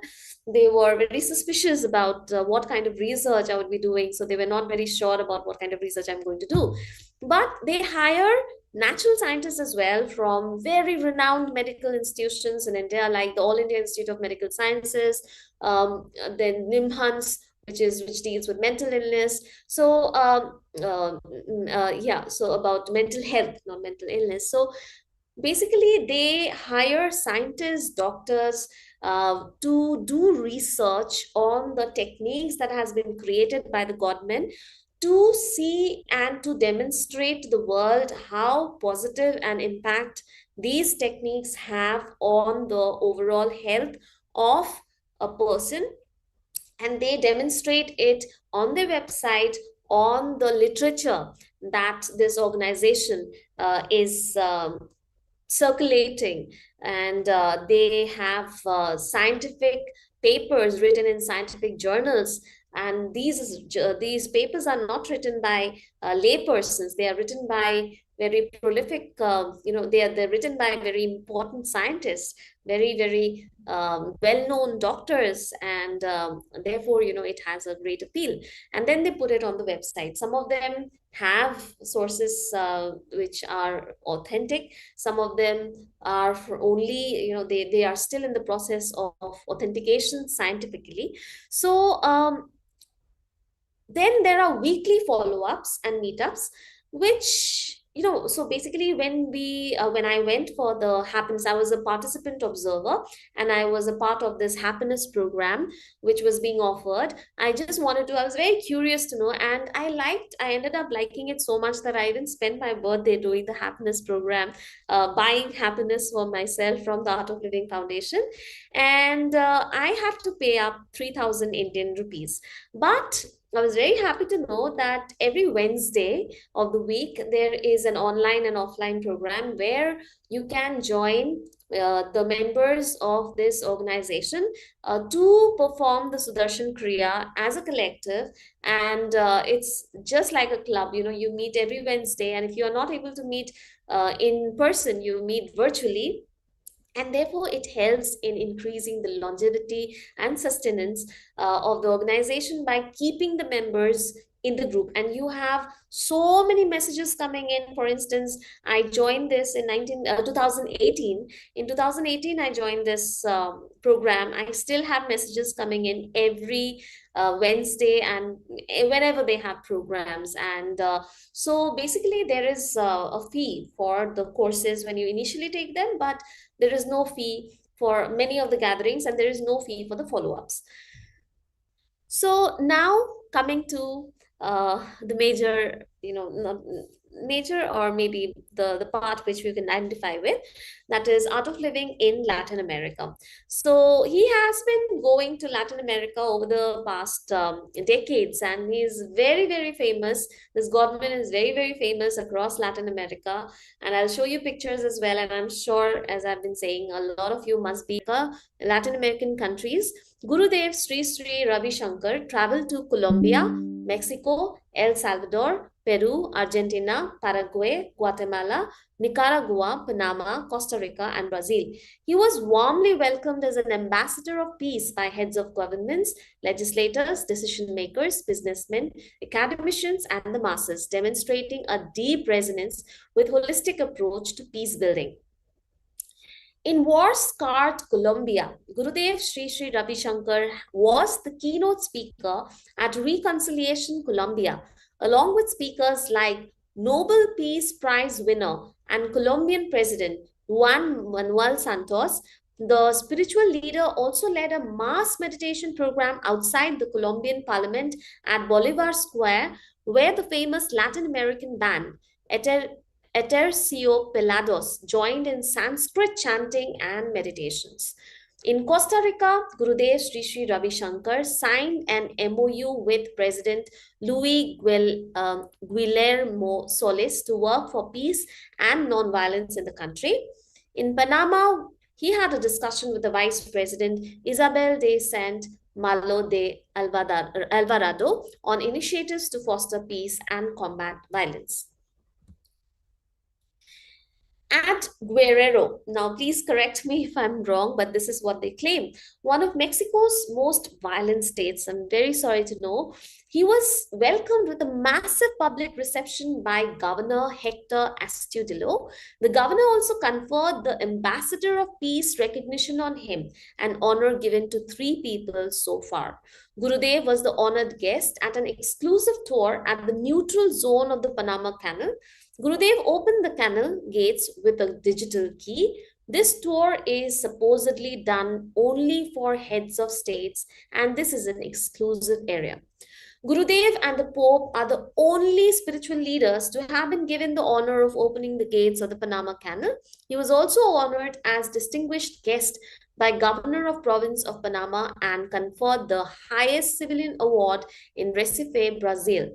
they were very suspicious about what kind of research I would be doing. So they were not very sure about what kind of research I'm going to do. But they hire natural scientists as well from very renowned medical institutions in India, like the All India Institute of Medical Sciences, then NIMHANS, which deals with mental illness. So yeah, so about mental health, not mental illness. So basically, they hire scientists, doctors, to do research on the techniques that has been created by the government, to see and to demonstrate to the world how positive an impact these techniques have on the overall health of a person. And they demonstrate it on their website, on the literature that this organization is circulating. And they have scientific papers written in scientific journals, and these papers are not written by laypersons. They are written by very prolific, they're written by very important scientists, very, very well-known doctors, and therefore, it has a great appeal. And then they put it on the website. Some of them have sources which are authentic. Some of them are for only, they are still in the process of authentication scientifically. So then there are weekly follow-ups and meetups, which, so basically when I went for the happiness, I was a participant observer, and I was a part of this happiness program which was being offered. I was very curious to know, and I ended up liking it so much that I even spent my birthday doing the happiness program, buying happiness for myself from the Art of Living Foundation. And I had to pay up 3,000 Indian rupees. But I was very happy to know that every Wednesday of the week, there is an online and offline program where you can join the members of this organization to perform the Sudarshan Kriya as a collective. And it's just like a club, you meet every Wednesday. And if you are not able to meet in person, you meet virtually, and therefore it helps in increasing the longevity and sustenance of the organization by keeping the members in the group. And you have so many messages coming in. For instance, I joined this in 2018. In 2018, I joined this program. I still have messages coming in every Wednesday, and whenever they have programs. And so basically, there is a fee for the courses when you initially take them, but there is no fee for many of the gatherings, and there is no fee for the follow-ups. So now coming to the major, nature, or maybe the part which we can identify with, that is art of living in Latin America. So he has been going to Latin America over the past decades, and he is very, very famous. This godman is very, very famous across Latin America, and I'll show you pictures as well. And I'm sure, as I've been saying, a lot of you must be Latin American countries. Gurudev Sri Sri Ravi Shankar traveled to Colombia, Mexico, El Salvador, Peru, Argentina, Paraguay, Guatemala, Nicaragua, Panama, Costa Rica, and Brazil. He was warmly welcomed as an ambassador of peace by heads of governments, legislators, decision makers, businessmen, academicians, and the masses, demonstrating a deep resonance with holistic approach to peace building. In war-scarred Colombia, Gurudev Sri Sri Ravi Shankar was the keynote speaker at Reconciliation Colombia, along with speakers like Nobel Peace Prize winner and Colombian President Juan Manuel Santos. The spiritual leader also led a mass meditation program outside the Colombian parliament at Bolivar Square, where the famous Latin American band, Pelados, joined in Sanskrit chanting and meditations. In Costa Rica, Gurudev Sri Sri Ravi Shankar signed an MOU with President Guillermo Solis to work for peace and non-violence in the country. In Panama, he had a discussion with the Vice President Isabel de Sant Malo de Alvarado on initiatives to foster peace and combat violence. At Guerrero, now please correct me if I'm wrong, but this is what they claim, one of Mexico's most violent states, I'm very sorry to know, he was welcomed with a massive public reception by Governor Hector Astudillo. The governor also conferred the Ambassador of Peace recognition on him, an honor given to 3 people so far. Gurudev was the honored guest at an exclusive tour at the neutral zone of the Panama Canal. Gurudev opened the canal gates with a digital key. This tour is supposedly done only for heads of states, and this is an exclusive area. Gurudev and the Pope are the only spiritual leaders to have been given the honor of opening the gates of the Panama Canal. He was also honored as distinguished guest by Governor of Province of Panama and conferred the highest civilian award in Recife, Brazil.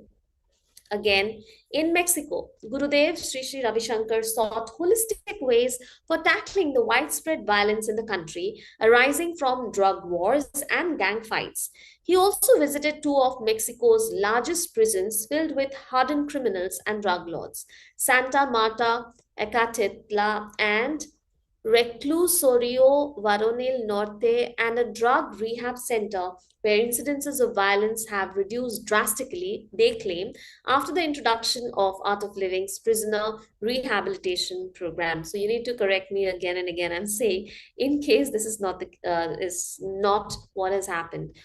Again, in Mexico, Gurudev Sri Sri Ravi Shankar sought holistic ways for tackling the widespread violence in the country arising from drug wars and gang fights. He also visited 2 of Mexico's largest prisons filled with hardened criminals and drug lords, Santa Marta, Ecatitla, and Reclusorio Varonil Norte, and a drug rehab center where incidences of violence have reduced drastically, they claim, after the introduction of Art of Living's prisoner rehabilitation program. So you need to correct me again and again and say, in case this is not what has happened.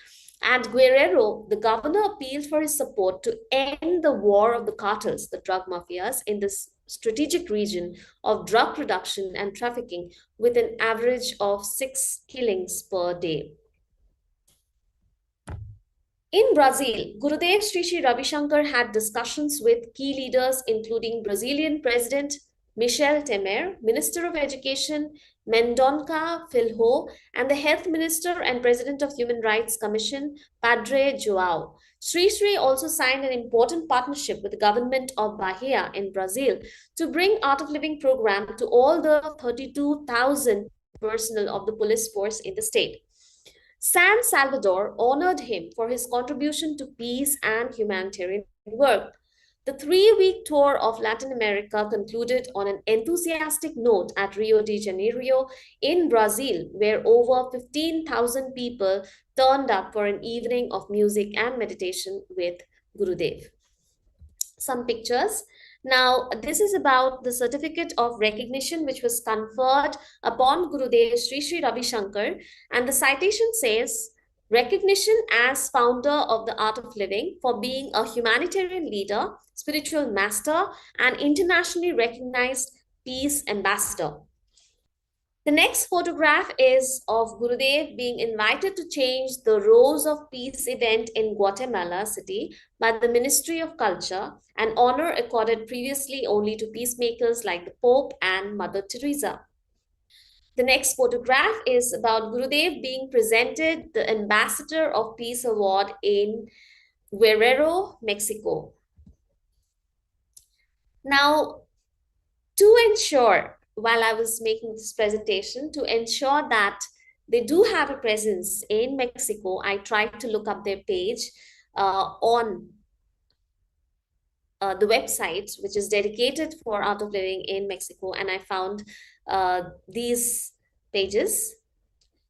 At Guerrero, the governor appealed for his support to end the war of the cartels, the drug mafias, in this strategic region of drug production and trafficking, with an average of 6 killings per day. In Brazil, Gurudev Sri Sri Ravi Shankar had discussions with key leaders including Brazilian President Michel Temer, Minister of Education Mendonça Filho, and the Health Minister and President of Human Rights Commission Padre João. Sri Sri also signed an important partnership with the government of Bahia in Brazil to bring Art of Living program to all the 32,000 personnel of the police force in the state. San Salvador honored him for his contribution to peace and humanitarian work. The 3-week tour of Latin America concluded on an enthusiastic note at Rio de Janeiro in Brazil, where over 15,000 people turned up for an evening of music and meditation with Gurudev. Some pictures. Now, this is about the certificate of recognition which was conferred upon Gurudev Sri Sri Ravi Shankar, and the citation says, recognition as founder of the Art of Living for being a humanitarian leader, spiritual master, and internationally recognized peace ambassador. The next photograph is of Gurudev being invited to change the Rose of Peace event in Guatemala City by the Ministry of Culture, an honor accorded previously only to peacemakers like the Pope and Mother Teresa. The next photograph is about Gurudev being presented the Ambassador of Peace Award in Guerrero, Mexico. Now, to ensure, while I was making this presentation, to ensure that they do have a presence in Mexico, I tried to look up their page on the website, which is dedicated for art of living in Mexico, and I found these pages.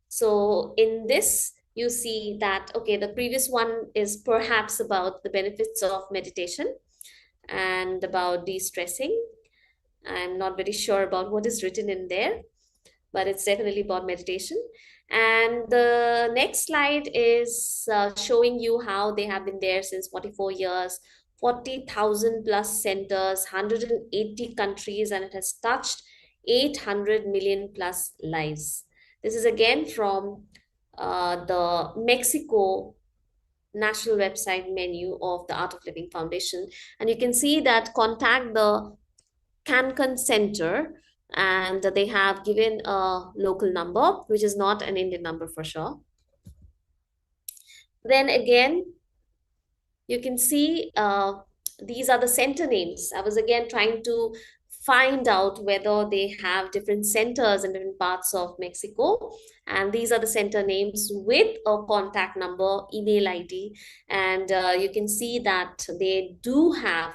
So in this, you see that, okay, the previous one is perhaps about the benefits of meditation and about de-stressing. I'm not very sure about what is written in there, but it's definitely about meditation. And the next slide is showing you how they have been there since 44 years, 40,000 plus centers, 180 countries, and it has touched 800 million plus lives. This is again from the Mexico national website menu of the Art of Living Foundation. And you can see that contact the Cancun Center, and they have given a local number, which is not an Indian number for sure. Then again, you can see these are the center names. I was again trying to find out whether they have different centers in different parts of Mexico. And these are the center names with a contact number, email ID. And you can see that they do have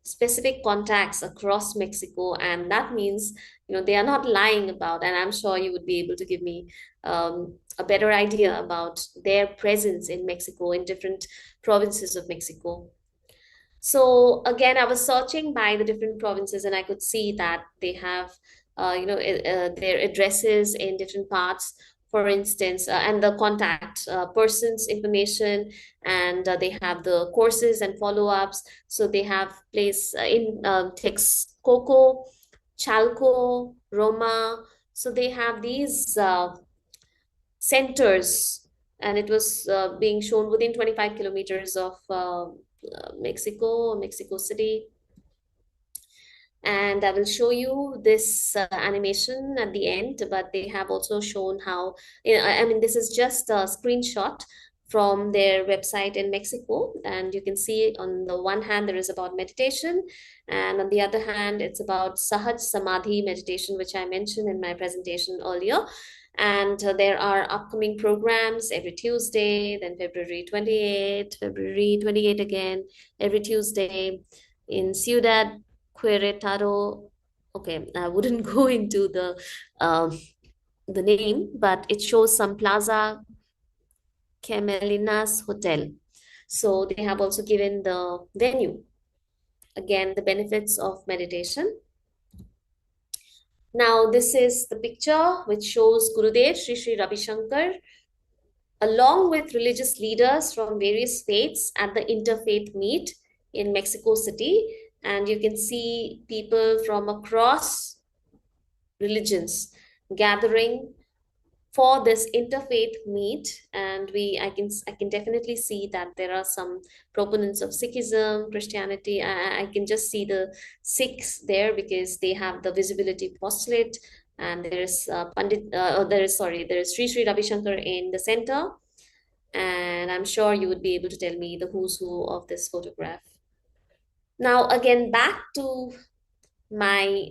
specific contacts across Mexico, and that means they are not lying about. And I'm sure you would be able to give me a better idea about their presence in Mexico, in different provinces of Mexico. So again, I was searching by the different provinces, and I could see that they have their addresses in different parts, for instance, and the contact person's information, and they have the courses and follow-ups. So they have place in Texcoco, Chalco, Roma. So they have these centers, and it was being shown within 25 kilometers of Mexico City. And I will show you this animation at the end, but they have also shown how, I mean, this is just a screenshot from their website in Mexico. And you can see on the one hand, there is about meditation. And on the other hand, it's about Sahaj Samadhi meditation, which I mentioned in my presentation earlier. And there are upcoming programs every Tuesday, then February 28 again, every Tuesday in Ciudad Querétaro. Okay, I wouldn't go into the name, but it shows some Plaza Camelinas Hotel. So they have also given the venue. Again, the benefits of meditation. Now, this is the picture which shows Gurudev Sri Ravi Shankar along with religious leaders from various faiths at the interfaith meet in Mexico City. And you can see people from across religions gathering for this interfaith meet. And I can definitely see that there are some proponents of Sikhism, Christianity. I can just see the Sikhs there because they have the visibility postulate. And there's there's Sri Ravi Shankar in the center. And I'm sure you would be able to tell me the who's who of this photograph. Now, again, back to my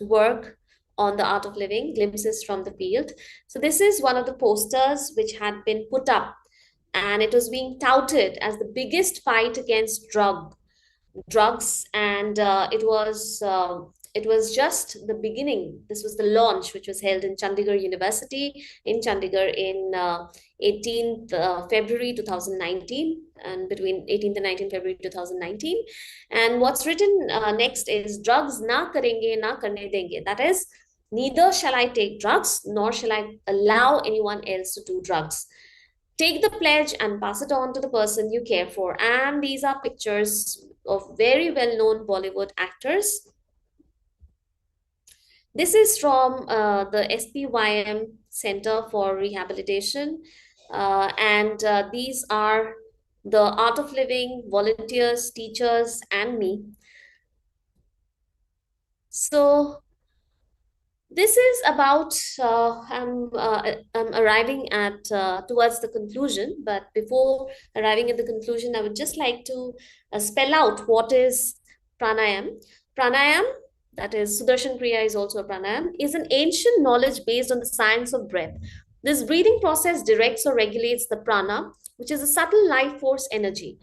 work on the art of living, glimpses from the field. So this is one of the posters which had been put up, and it was being touted as the biggest fight against drugs, and it was just the beginning. This was the launch, which was held in Chandigarh University in Chandigarh in 18th February 2019, and between 18th and 19th February 2019. And what's written next is drugs na karenge na karne denge. That is, neither shall I take drugs, nor shall I allow anyone else to do drugs. Take the pledge and pass it on to the person you care for. And these are pictures of very well-known Bollywood actors. This is from the SPYM Center for Rehabilitation. And these are the Art of Living volunteers, teachers, and me. So this is about, I'm arriving at towards the conclusion, but before arriving at the conclusion, I would just like to spell out what is pranayam. Pranayam, that is Sudarshan Kriya is also a pranayam, is an ancient knowledge based on the science of breath. This breathing process directs or regulates the prana, which is a subtle life force energy.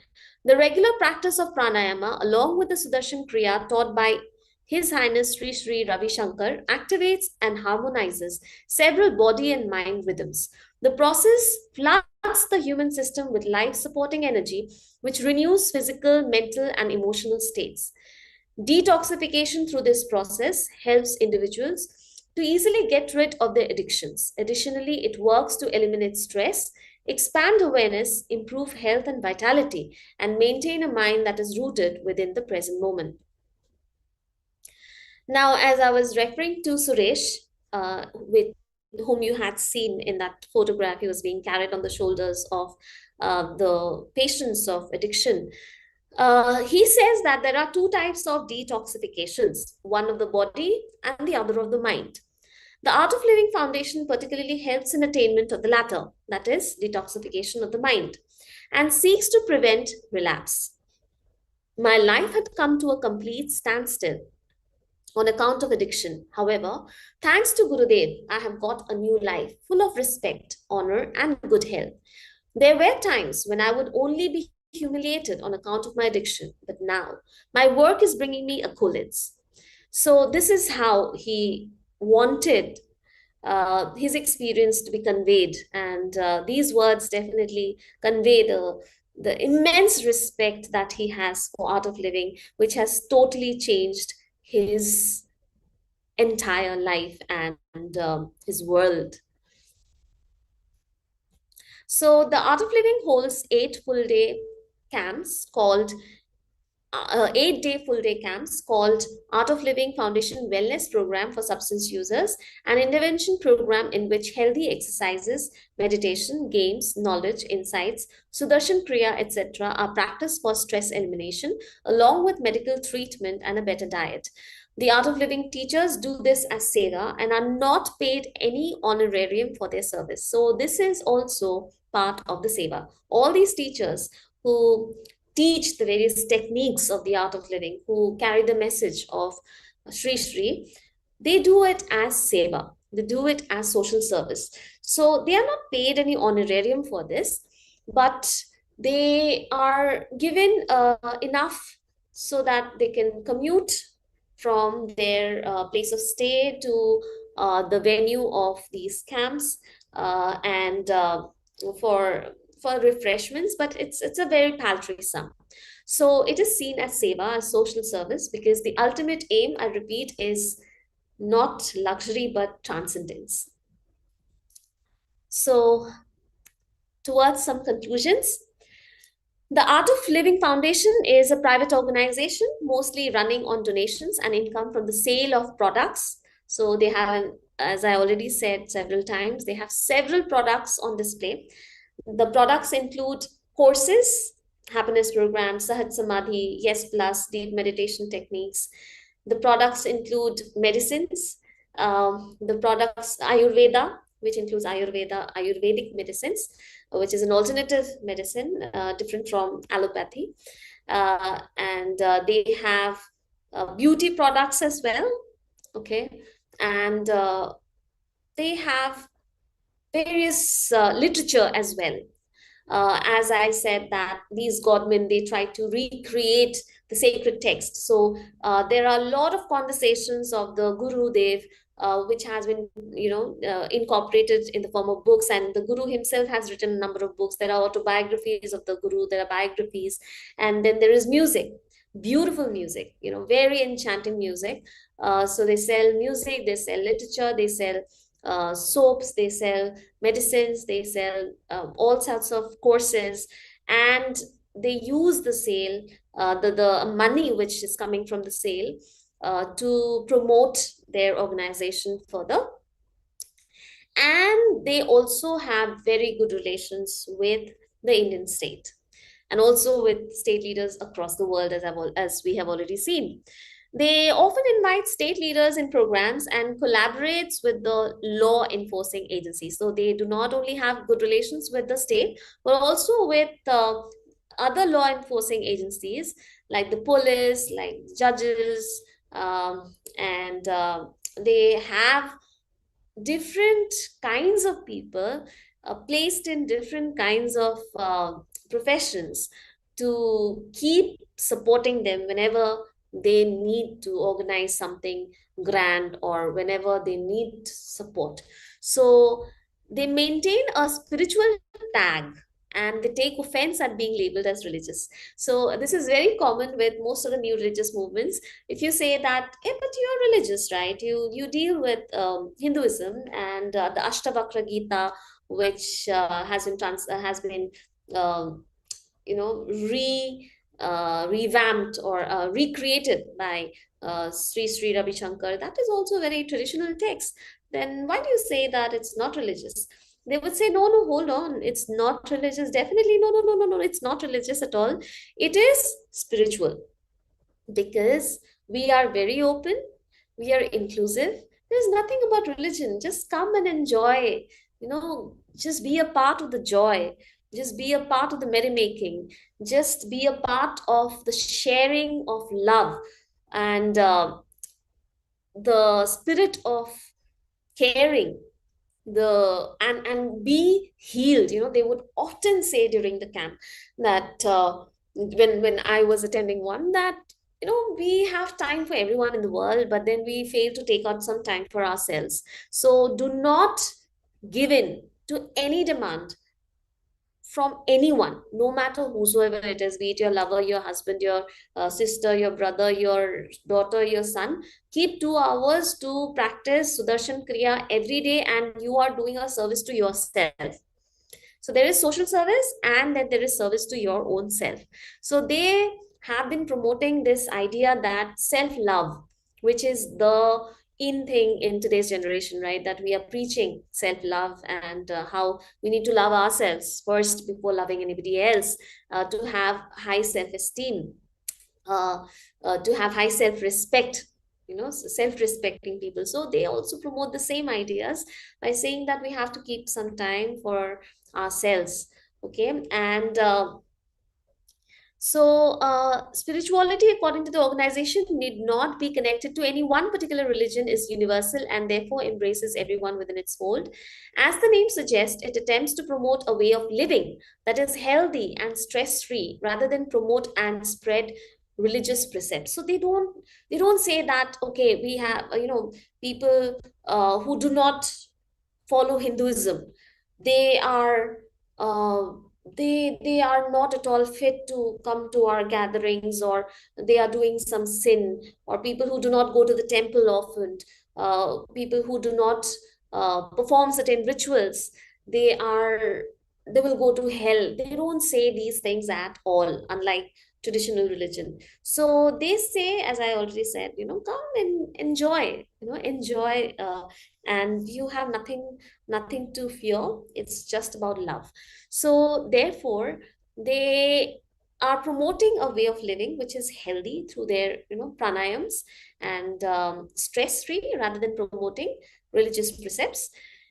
The regular practice of pranayama, along with the Sudarshan Kriya taught by his Highness Sri Sri Ravi Shankar, activates and harmonizes several body and mind rhythms. The process floods the human system with life supporting energy, which renews physical, mental, and emotional states. Detoxification through this process helps individuals to easily get rid of their addictions. Additionally, it works to eliminate stress, expand awareness, improve health and vitality, and maintain a mind that is rooted within the present moment. Now, as I was referring to Suresh, with whom you had seen in that photograph, he was being carried on the shoulders of the patients of addiction. He says that there are two types of detoxifications, one of the body and the other of the mind. The Art of Living Foundation particularly helps in attainment of the latter, that is, detoxification of the mind, and seeks to prevent relapse. My life had come to a complete standstill on account of addiction. However, thanks to Gurudev, I have got a new life full of respect, honor, and good health. There were times when I would only be humiliated on account of my addiction, but now my work is bringing me accolades. So, this is how he wanted his experience to be conveyed. And these words definitely convey the immense respect that he has for art of living, which has totally changed his entire life and his world. So the Art of Living holds 8 full-day camps called 8-day full-day camps called Art of Living Foundation Wellness Program for Substance Users, an intervention program in which healthy exercises, meditation, games, knowledge, insights, Sudarshan Kriya, etc. are practiced for stress elimination, along with medical treatment and a better diet. The Art of Living teachers do this as seva and are not paid any honorarium for their service. So this is also part of the seva. All these teachers who teach the various techniques of the art of living, who carry the message of Sri Sri, they do it as seva. They do it as social service. So they are not paid any honorarium for this, but they are given enough so that they can commute from their place of stay to the venue of these camps and for refreshments, but it's a very paltry sum. So it is seen as seva, as social service, because the ultimate aim, I repeat, is not luxury but transcendence. So towards some conclusions, the Art of Living Foundation is a private organization, mostly running on donations and income from the sale of products. So they have, as I already said several times, they have several products on display. The products include courses, happiness programs, Sahat Samadhi, Yes Plus, deep meditation techniques. The products include medicines, the products Ayurveda, which includes Ayurvedic medicines, which is an alternative medicine different from allopathy. And they have beauty products as well. Okay. And they have various literature as well. As I said, that these godmen, they try to recreate the sacred text. So there are a lot of conversations of the Guru Dev, which has been, incorporated in the form of books. And the Guru himself has written a number of books. There are autobiographies of the Guru, there are biographies, and then there is music, beautiful music, very enchanting music. So they sell music, they sell literature, they sell soaps, they sell medicines, they sell all sorts of courses, and they use the sale, the money which is coming from the sale to promote their organization further. And they also have very good relations with the Indian state and also with state leaders across the world, as we have already seen. They often invite state leaders in programs and collaborates with the law enforcing agencies. So they do not only have good relations with the state, but also with other law enforcing agencies like the police, like judges, and they have different kinds of people placed in different kinds of professions to keep supporting them whenever they need to organize something grand or whenever they need support. So they maintain a spiritual tag and they take offense at being labeled as religious. So this is very common with most of the new religious movements. If you say that, hey, but you're religious, right? You deal with Hinduism and the Ashtavakra Gita, which has been um, revamped or recreated by Sri Ravi Shankar. That is also a very traditional text. Then why do you say that it's not religious? They would say, no, no, hold on, it's not religious. Definitely, no, no, no, no, no, it's not religious at all. It is spiritual because we are very open, we are inclusive. There's nothing about religion. Just come and enjoy, just be a part of the joy, just be a part of the merrymaking, just be a part of the sharing of love and the spirit of caring, and be healed. They would often say during the camp that when I was attending one, that we have time for everyone in the world, but then we fail to take out some time for ourselves. So do not give in to any demand from anyone, no matter whosoever it is, be it your lover, your husband, your sister, your brother, your daughter, your son. Keep 2 hours to practice Sudarshan Kriya every day, and you are doing a service to yourself. So there is social service and then there is service to your own self. So they have been promoting this idea that self-love, which is the in thing in today's generation, right? That we are preaching self-love and how we need to love ourselves first before loving anybody else, to have high self-esteem, uh, to have high self-respect, self-respecting people. So they also promote the same ideas by saying that we have to keep some time for ourselves. Okay. And spirituality, according to the organization, need not be connected to any one particular religion, is universal and therefore embraces everyone within its fold. As the name suggests, it attempts to promote a way of living that is healthy and stress-free rather than promote and spread religious precepts. So they don't say that, okay, we have, people who do not follow Hinduism, they are uh, they are not at all fit to come to our gatherings, or they are doing some sin, or people who do not go to the temple often, people who do not perform certain rituals, they are they will go to hell. They don't say these things at all, unlike traditional religion. So they say, as I already said, come and enjoy, enjoy, and you have nothing to fear. It's just about love. So therefore they are promoting a way of living which is healthy through their pranayams and stress free, rather than promoting religious precepts.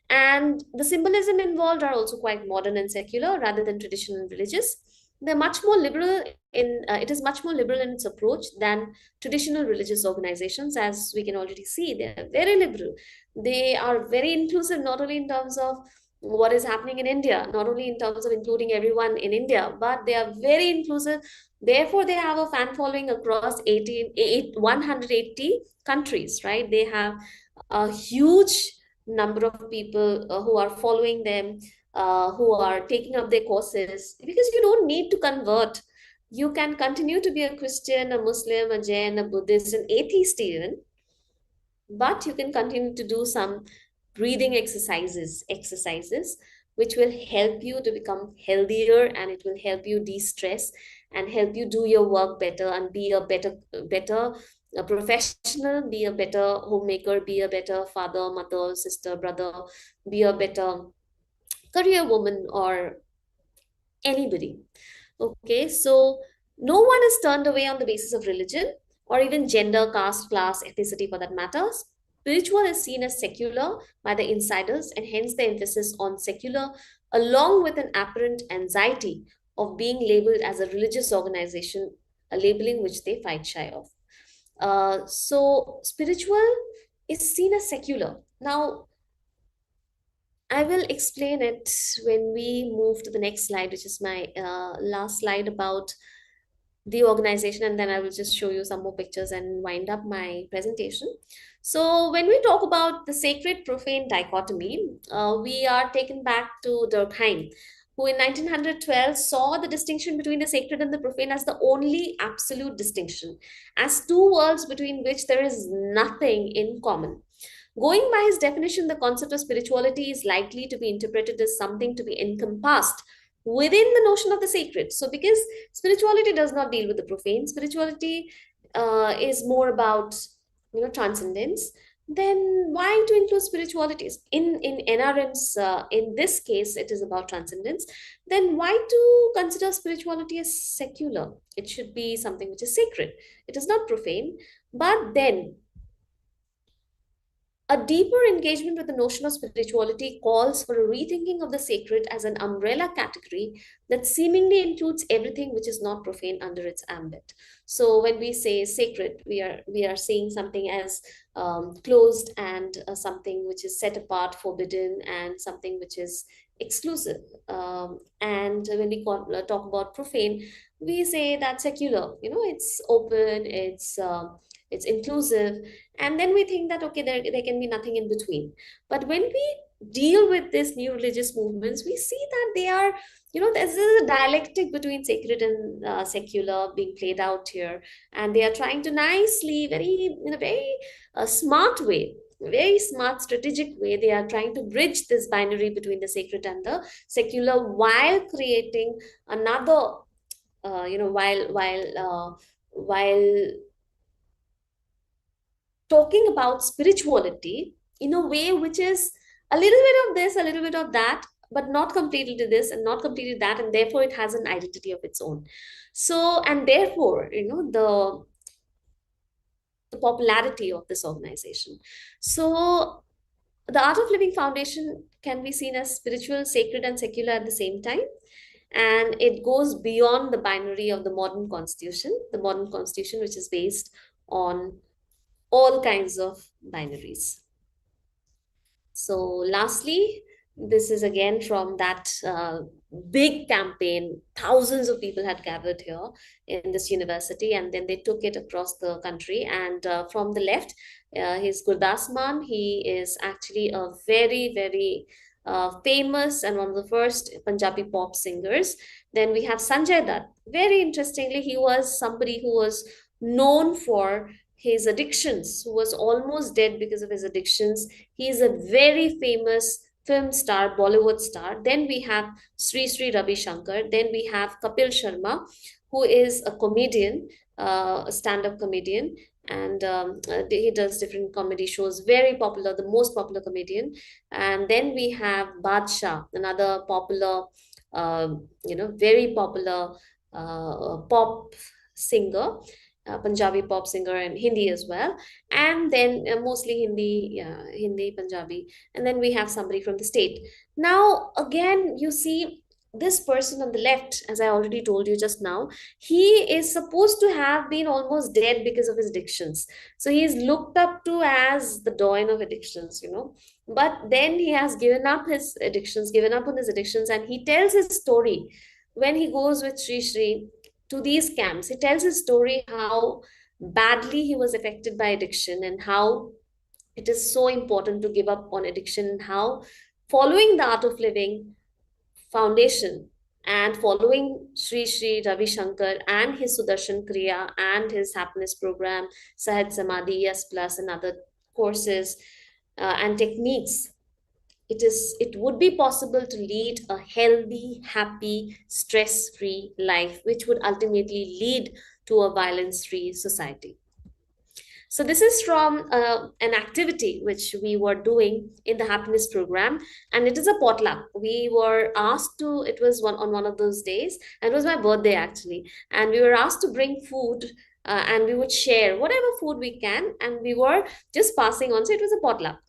And the symbolism involved are also quite modern and secular rather than traditional and religious. They're much more liberal in it is much more liberal in its approach than traditional religious organizations. As we can already see, they're very liberal. They are very inclusive, not only in terms of what is happening in India, not only in terms of including everyone in India, but they are very inclusive. Therefore, they have a fan following across 180 countries, right? They have a huge number of people who are following them, who are taking up their courses, because you don't need to convert. You can continue to be a Christian, a Muslim, a Jain, a Buddhist, an atheist even, but you can continue to do some breathing exercises which will help you to become healthier, and it will help you de-stress and help you do your work better and be a better a professional, be a better homemaker, be a better father, mother, sister, brother, be a better career woman, or anybody. Okay, so no one is turned away on the basis of religion or even gender, caste, class, ethnicity for that matters. Spiritual is seen as secular by the insiders, and hence the emphasis on secular, along with an apparent anxiety of being labeled as a religious organization, a labeling which they fight shy of. So, spiritual is seen as secular. Now, I will explain it when we move to the next slide, which is my last slide about the organization, and then I will just show you some more pictures and wind up my presentation. So when we talk about the sacred profane dichotomy, we are taken back to Durkheim, who in 1912 saw the distinction between the sacred and the profane as the only absolute distinction, as two worlds between which there is nothing in common. Going by his definition, the concept of spirituality is likely to be interpreted as something to be encompassed within the notion of the sacred. So, because spirituality does not deal with the profane, spirituality is more about transcendence. Then why to include spiritualities in NRM's? In this case, it is about transcendence. Then why to consider spirituality as secular? It should be something which is sacred. It is not profane. But then a deeper engagement with the notion of spirituality calls for a rethinking of the sacred as an umbrella category that seemingly includes everything which is not profane under its ambit. So when we say sacred, we are seeing something as closed, and something which is set apart, forbidden, and something which is exclusive. And when we talk about profane, we say that secular. It's open, it's inclusive, and then we think that okay, there can be nothing in between. But when we deal with these new religious movements, we see that they are, there's a dialectic between sacred and secular being played out here, and they are trying to nicely, very in a very smart way, very smart strategic way, they are trying to bridge this binary between the sacred and the secular while creating another while talking about spirituality in a way which is a little bit of this, a little bit of that, but not completely this and not completely that, and therefore it has an identity of its own. So, and therefore, the popularity of this organization. So, the Art of Living Foundation can be seen as spiritual, sacred, and secular at the same time. And it goes beyond the binary of the modern constitution, which is based on all kinds of binaries. So, lastly, this is again from that big campaign. Thousands of people had gathered here in this university, and then they took it across the country. And from the left, he's Gurdas Man. He is actually a very, very famous and one of the first Punjabi pop singers. Then we have Sanjay Dutt. Very interestingly, he was somebody who was known for his addictions, who was almost dead because of his addictions. He is a very famous film star, Bollywood star. Then we have Sri Ravi Shankar. Then we have Kapil Sharma, who is a comedian, a stand-up comedian, and he does different comedy shows. Very popular, the most popular comedian. And then we have Badshah, another popular, very popular pop singer, Punjabi pop singer, and Hindi as well. And then mostly Hindi, yeah, Hindi, Punjabi. And then we have somebody from the state. Now, again, you see this person on the left, as I already told you just now, he is supposed to have been almost dead because of his addictions. So he is looked up to as the doyen of addictions. But then he has given up his addictions, given up on his addictions, and he tells his story when he goes with Sri to these camps. He tells his story how badly he was affected by addiction, and how it is so important to give up on addiction, and how following the Art of Living Foundation and following Sri Ravi Shankar and his Sudarshan Kriya and his happiness program, Sahaj Samadhi, Yes Plus, and other courses and techniques, it would be possible to lead a healthy, happy, stress-free life, which would ultimately lead to a violence-free society. So this is from an activity which we were doing in the happiness program, and it is a potluck. We were asked to, it was on one of those days, and it was my birthday actually, and we were asked to bring food, and we would share whatever food we can, and we were just passing on. So it was a potluck.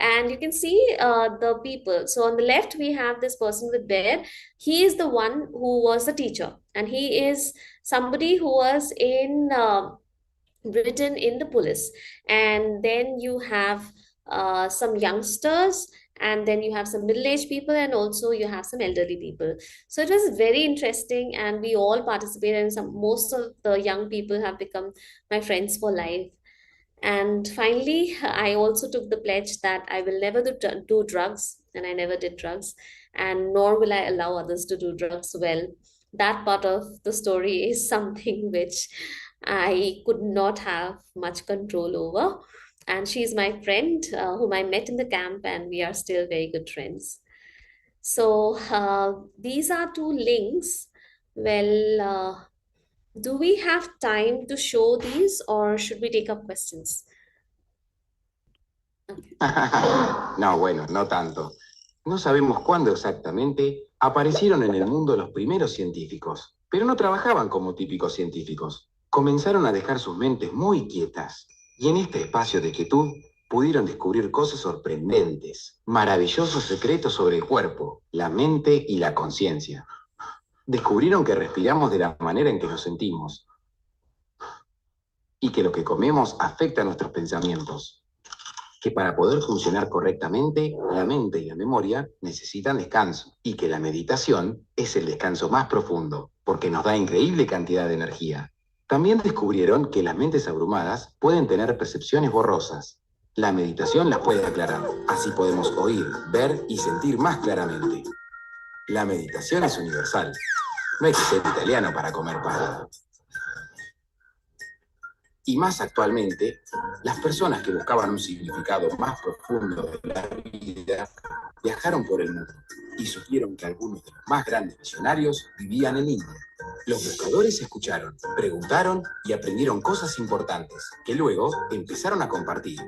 And you can see the people. So on the left, we have this person with beard. He is the one who was the teacher, and he is somebody who was in Britain in the police. And then you have some youngsters, and then you have some middle-aged people, and also you have some elderly people. So it was very interesting, and we all participated, and most of the young people have become my friends for life. And finally, I also took the pledge that I will never do drugs, and I never did drugs, and nor will I allow others to do drugs. Well, that part of the story is something which I could not have much control over. And she's my friend whom I met in the camp, and we are still very good friends. So these are two links. Well, do we have time to show these, or should we take up questions? No, bueno, no tanto. No sabemos cuándo exactamente aparecieron en el mundo los primeros científicos, pero no trabajaban como típicos científicos. Comenzaron a dejar sus mentes muy quietas, y en este espacio de quietud pudieron descubrir cosas sorprendentes, maravillosos secretos sobre el cuerpo, la mente y la conciencia. Descubrieron que respiramos de la manera en que nos sentimos, y que lo que comemos afecta a nuestros pensamientos. Que para poder funcionar correctamente, la mente y la memoria necesitan descanso, y que la meditación es el descanso más profundo, porque nos da increíble cantidad de energía. También descubrieron que las mentes abrumadas pueden tener percepciones borrosas. La meditación las puede aclarar, así podemos oír, ver y sentir más claramente. La meditación es universal. No hay que ser italiano para comer pan. Y más actualmente, las personas que buscaban un significado más profundo de la vida viajaron por el mundo y supieron que algunos de los más grandes visionarios vivían en India. Los buscadores escucharon, preguntaron y aprendieron cosas importantes que luego empezaron a compartir.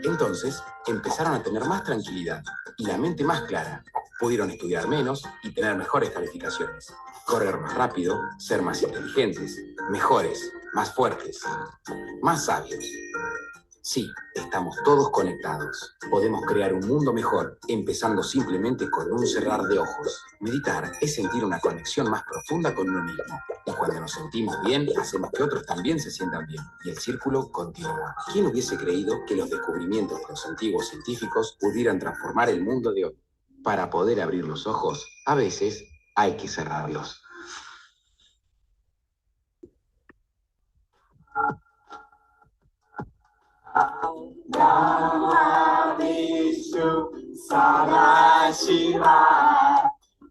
Entonces empezaron a tener más tranquilidad y la mente más clara. Pudieron estudiar menos y tener mejores calificaciones. Correr más rápido, ser más inteligentes, mejores, más fuertes, más sabios. Sí, estamos todos conectados. Podemos crear un mundo mejor, empezando simplemente con un cerrar de ojos. Meditar es sentir una conexión más profunda con uno mismo. Y cuando nos sentimos bien, hacemos que otros también se sientan bien. Y el círculo continúa. ¿Quién hubiese creído que los descubrimientos de los antiguos científicos pudieran transformar el mundo de hoy? Para poder abrir los ojos, a veces hay que cerrarlos. Vishnu Sadashiva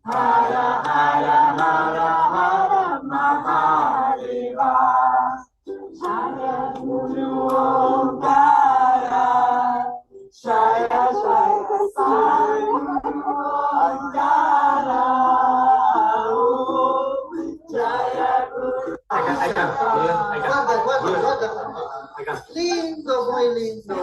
Hara Hara Hara Hara Mahadeva Jaya Guru Omkara Jaya Jaya Sai Guru Omkara Jaya Guru Lindo, muy lindo.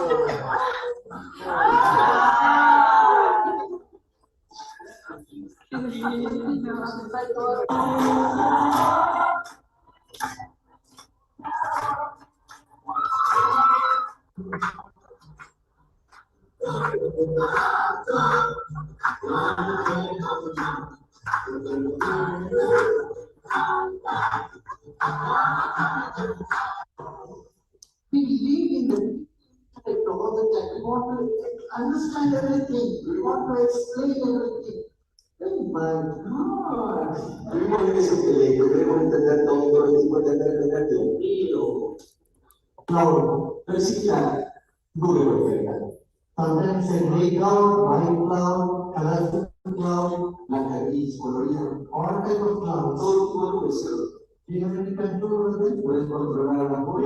We live in the promoter that we want to understand everything, we want to explain everything. Oh my God! Queremos entender todo, queremos entender todo. Cloud, reciclar, Google Earth. Sometimes say gray cloud, white cloud, colorful cloud, like a beach, colorido, all type of clouds. Todo tipo de nubes. Finalmente control puedes controlar la nube.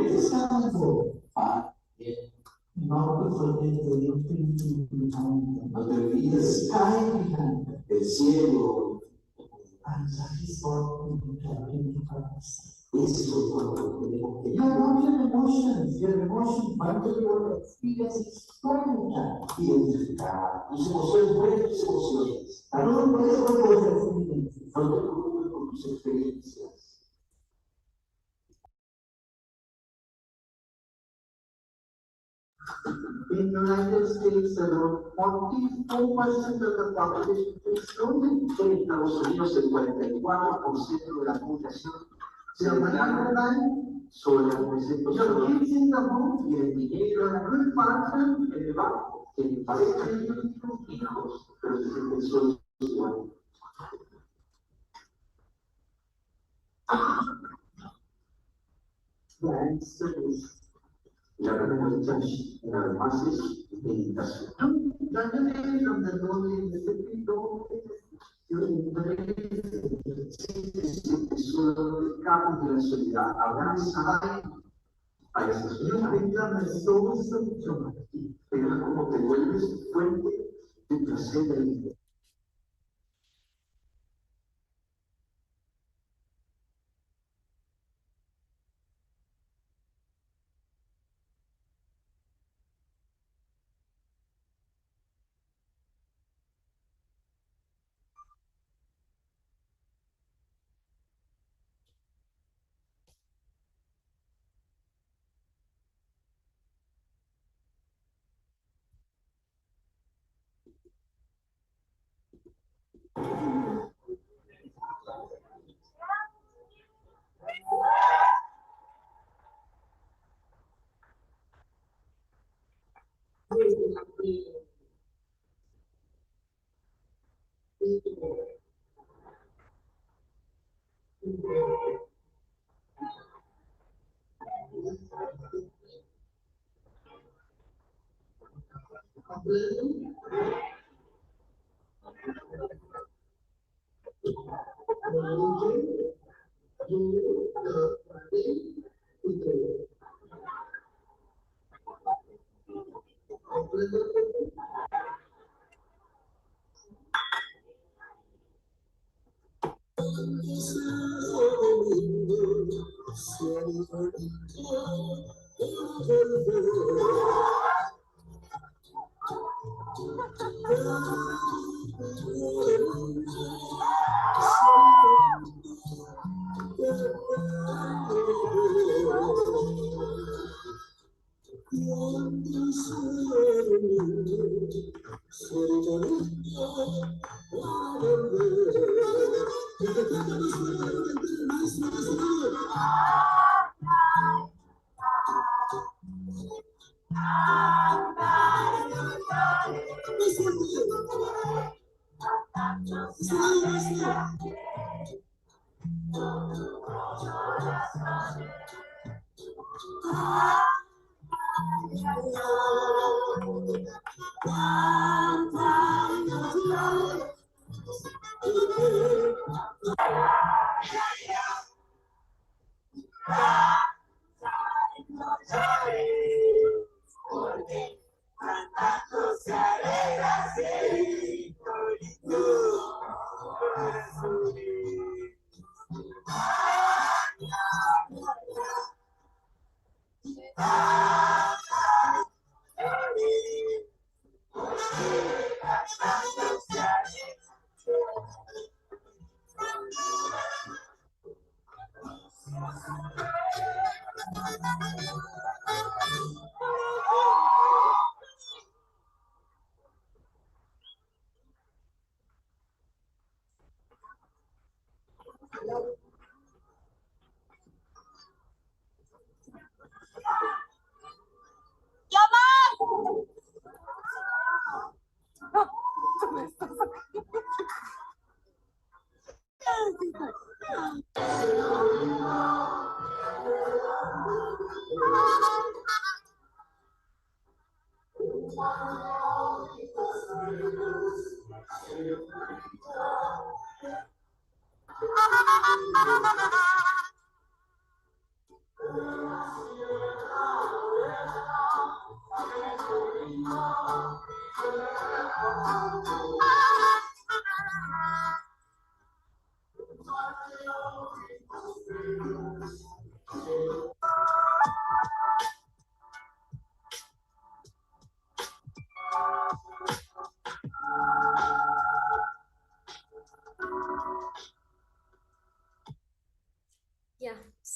No te forget the infinity behind. No te olvides the sky behind. El cielo. And that is what we need to identify. Ese es el punto que tenemos que... Your emotions van a tener experiencia histórica, identificar tus emociones, tus emociones. A no me parece que puedes hacer con tus experiencias. In the United States, around 44% of the population is lonely. En Estados Unidos, el 44% de la población se declara sola, excepto solo. Y el dinero, la gran parte en el banco, en pareja y hijos, pero se sienten solos igual. La recomendación, además, es meditación. También donde no necesito campos de la sociedad, abraza a esa sociedad, pero como te vuelves fuente de placer de vida.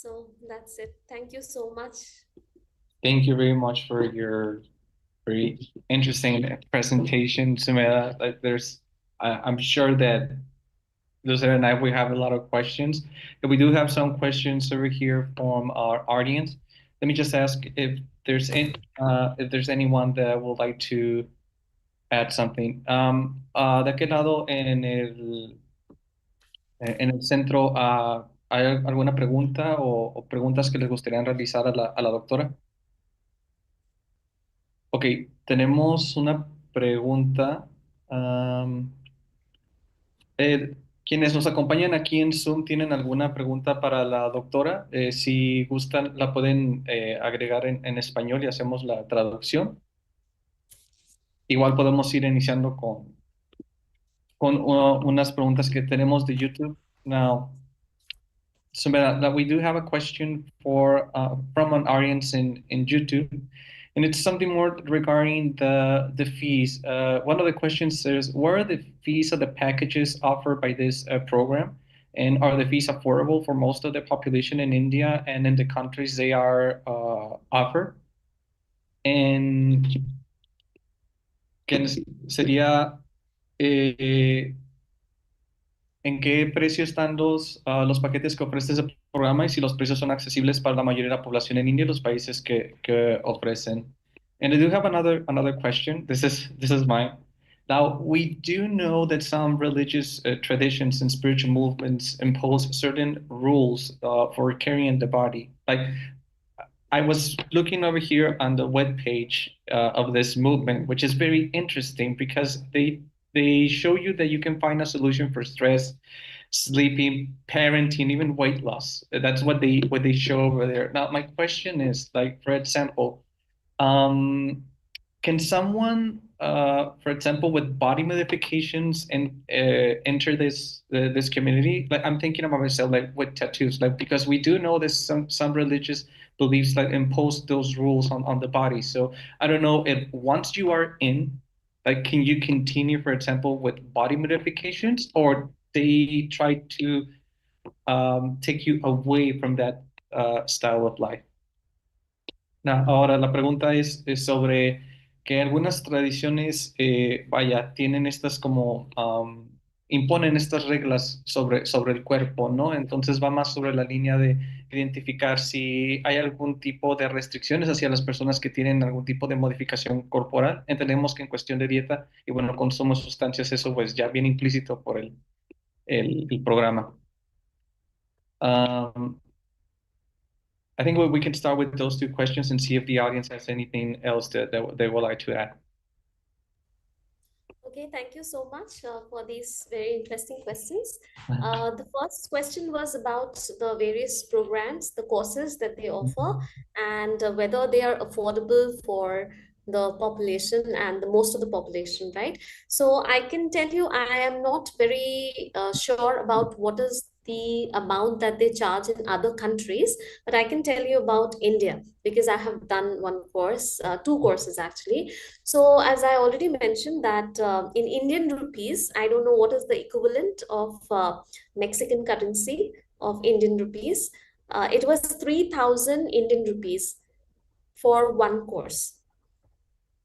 So that's it. Thank you so much. Thank you very much for your very interesting presentation, Sumeda. Like I'm sure that Lucero and I, we have a lot of questions. And we do have some questions over here from our audience. Let me just ask if there's anyone that would like to add something. De aquel lado en el centro, ¿hay alguna pregunta o preguntas que les gustaría realizar a la doctora? Ok, tenemos una pregunta. am, quienes nos acompañan aquí en Zoom tienen alguna pregunta para la doctora. Si gustan, la pueden agregar en español y hacemos la traducción. Igual podemos ir iniciando con unas preguntas que tenemos de YouTube. Now, so we do have a question from an audience in YouTube, and it's something more regarding the fees. One of the questions is, what are the fees of the packages offered by this program? And are the fees affordable for most of the population in India and in the countries they are offered? And que sería ¿en qué precio están los paquetes que ofrece ese programa y si los precios son accesibles para la mayoría de la población en India y los países que ofrecen? And I do have another question. This is mine. Now, we do know that some religious traditions and spiritual movements impose certain rules for carrying the body. Like, I was looking over here on the web page of this movement, which is very interesting because they show you that you can find a solution for stress, sleeping, parenting, even weight loss. That's what they show over there. Now, my question is, like, for example, um, can someone, for example, with body modifications and enter this community? Like I'm thinking about myself, like with tattoos, like because we do know that some religious beliefs like impose those rules on the body. So I don't know if once you are in, like, can you continue, for example, with body modifications, or they try to take you away from that style of life? No, ahora la pregunta es sobre que algunas tradiciones, vaya, tienen estas como, imponen estas reglas sobre el cuerpo, ¿no? Entonces va más sobre la línea de identificar si hay algún tipo de restricciones hacia las personas que tienen algún tipo de modificación corporal. Entendemos que en cuestión de dieta y bueno, consumo de sustancias, eso pues ya viene implícito por el programa. I think we can start with those two questions and see if the audience has anything else that they would like to add. Okay, thank you so much for these very interesting questions. The first question was about the various programs, the courses that they offer, and whether they are affordable for the population and the most of the population, right? So I can tell you, I am not very sure about what is the amount that they charge in other countries, but I can tell you about India because I have done one course, two courses actually. So as I already mentioned that in Indian rupees, I don't know what is the equivalent of Mexican currency of Indian rupees. It was 3,000 Indian rupees for one course.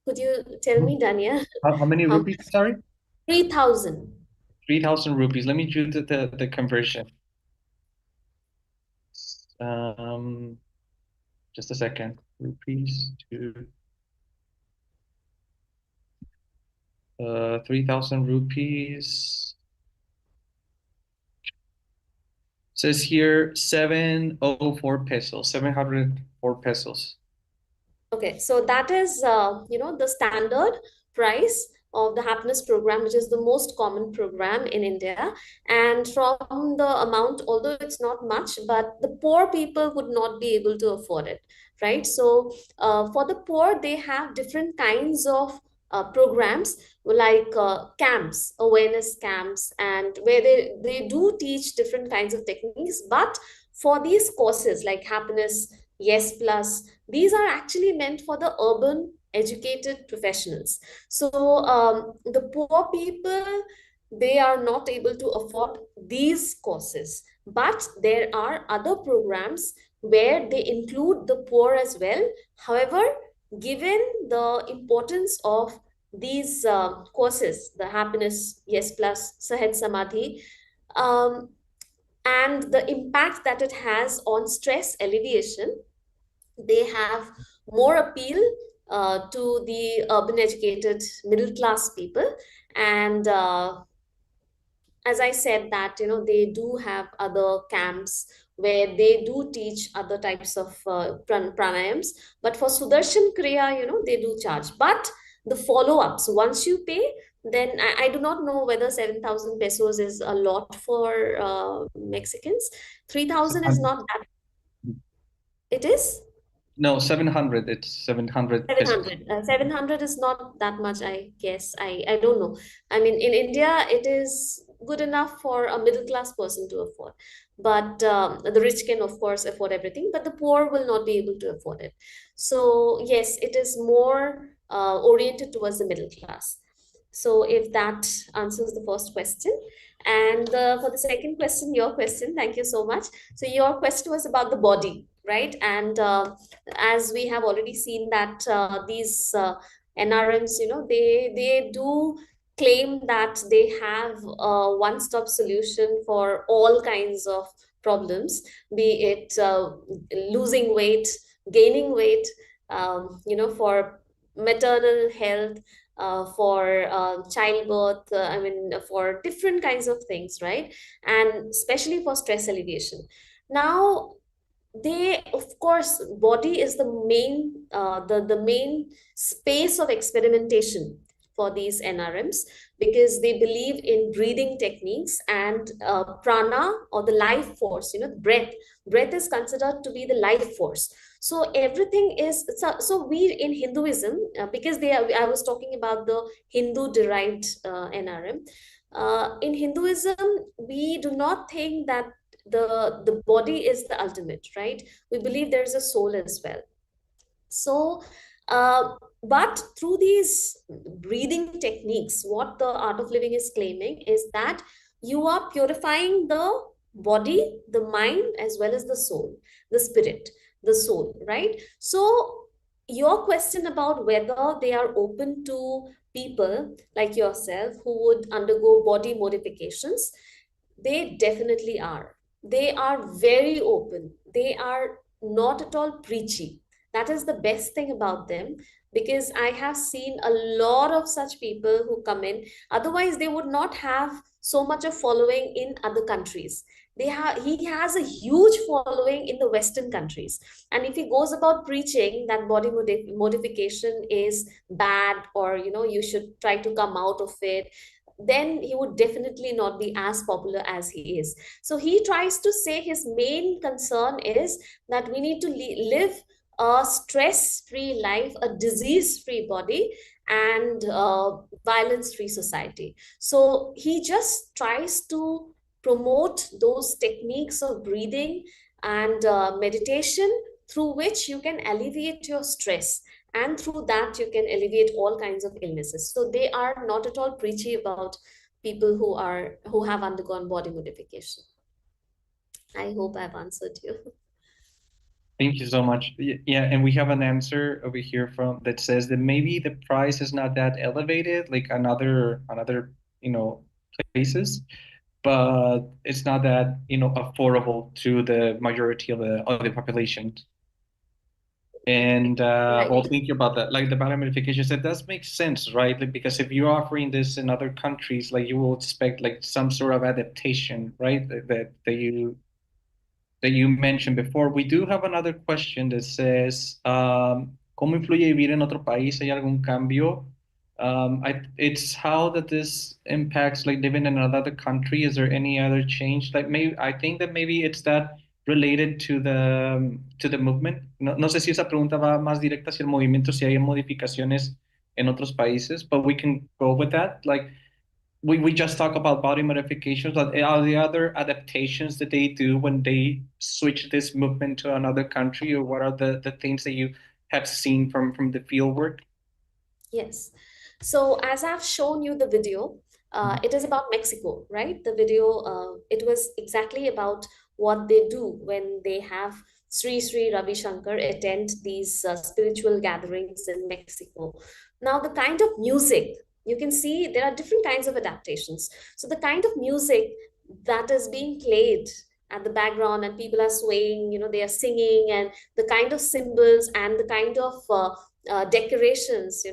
Could you tell me, Dania? How many How rupees, sorry? 3,000. 3,000 rupees. Let me do the conversion. Just a second. Rupees to 3,000 rupees. Says here 704 pesos, 704 pesos. Okay, so that is, the standard price of the happiness program, which is the most common program in India. And from the amount, although it's not much, but the poor people would not be able to afford it, right? So for the poor, they have different kinds of programs like camps, awareness camps, and where they do teach different kinds of techniques. But for these courses like happiness, yes plus, these are actually meant for the urban educated professionals. So the poor people, they are not able to afford these courses. But there are other programs where they include the poor as well. However, given the importance of these courses, the happiness, yes, plus Sahaj Samadhi, um, and the impact that it has on stress alleviation, they have more appeal to the urban educated middle class people. And as I said that, they do have other camps where they do teach other types of pranayams. But for Sudarshan Kriya, they do charge. But the follow-ups, once you pay, then I do not know whether 7,000 pesos is a lot for Mexicans. 3,000 is 700. not that. It is? No, 700. It's 700 pesos. 700. 700 is not that much, I guess. I don't know. I mean, in India, it is good enough for a middle class person to afford. But the rich can, of course, afford everything, but the poor will not be able to afford it. So, yes, it is more oriented towards the middle class. So, if that answers the first question. And for the second question, your question, thank you so much. So, your question was about the body, right? And as we have already seen that these NRMs, they do claim that they have a one-stop solution for all kinds of problems, be it losing weight, gaining weight, for maternal health, for childbirth, I mean, for different kinds of things, right? And especially for stress alleviation. Now, they, of course, body is the main the main space of experimentation for these NRMs, because they believe in breathing techniques and prana, or the life force, the breath is considered to be the life force. So everything is, so we in Hinduism, because I was talking about the Hindu derived NRM, in Hinduism we do not think that the body is the ultimate, right? We believe there's a soul as well. So but through these breathing techniques, what the art of living is claiming is that you are purifying the body, the mind, as well as the soul, the spirit, the soul, right? So your question about whether they are open to people like yourself who would undergo body modifications, they definitely are. They are very open. They are not at all preachy. That is the best thing about them, because I have seen a lot of such people who come in. Otherwise, they would not have so much of following in other countries. He has a huge following in the Western countries. And if he goes about preaching that body modification is bad, or you should try to come out of it, then he would definitely not be as popular as he is. So he tries to say his main concern is that we need to live a stress-free life, a disease-free body, and violence-free society. So he just tries to promote those techniques of breathing and meditation, through which you can alleviate your stress, and through that you can alleviate all kinds of illnesses. So they are not at all preachy about people who have undergone body modification. I hope I've answered you. Thank you so much. Yeah, and we have an answer over here from that says that maybe the price is not that elevated like another places, but it's not that affordable to the majority of the population. And Right. well, thinking about that, like the body modifications, that does make sense, right? Like, because if you're offering this in other countries, like you will expect like some sort of adaptation, right? That you mentioned before. We do have another question that says, ¿cómo influye vivir en otro país? ¿Hay algún cambio? It's how that this impacts like living in another country. Is there any other change? Like maybe I think that maybe it's that related to the movement. No sé si esa pregunta va más directa hacia el movimiento, si hay modificaciones en otros países, but we can go with that. Like we just talk about body modifications, but are the other adaptations that they do when they switch this movement to another country, or what are the things that you have seen from the field work? Yes. So as I've shown you the video, It is about Mexico, right? The video, it was exactly about what they do when they have Sri Ravi Shankar attend these spiritual gatherings in Mexico. Now, the kind of music, you can see there are different kinds of adaptations. So the kind of music that is being played at the background and people are swaying, they are singing, and the kind of symbols and the kind of decorations,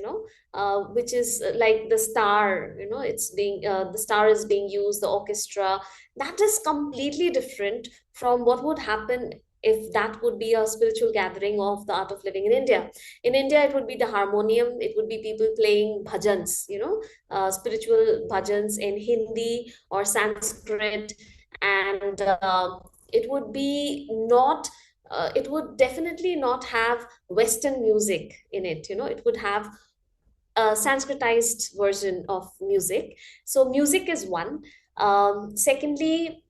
which is like the star, it's being the star is being used, the orchestra, that is completely different from what would happen if that would be a spiritual gathering of the art of living in India. In India, it would be the harmonium, it would be people playing bhajans, spiritual bhajans in Hindi or Sanskrit, and it would be not it would definitely not have Western music in it. It would have a Sanskritized version of music. So music is one. Secondly,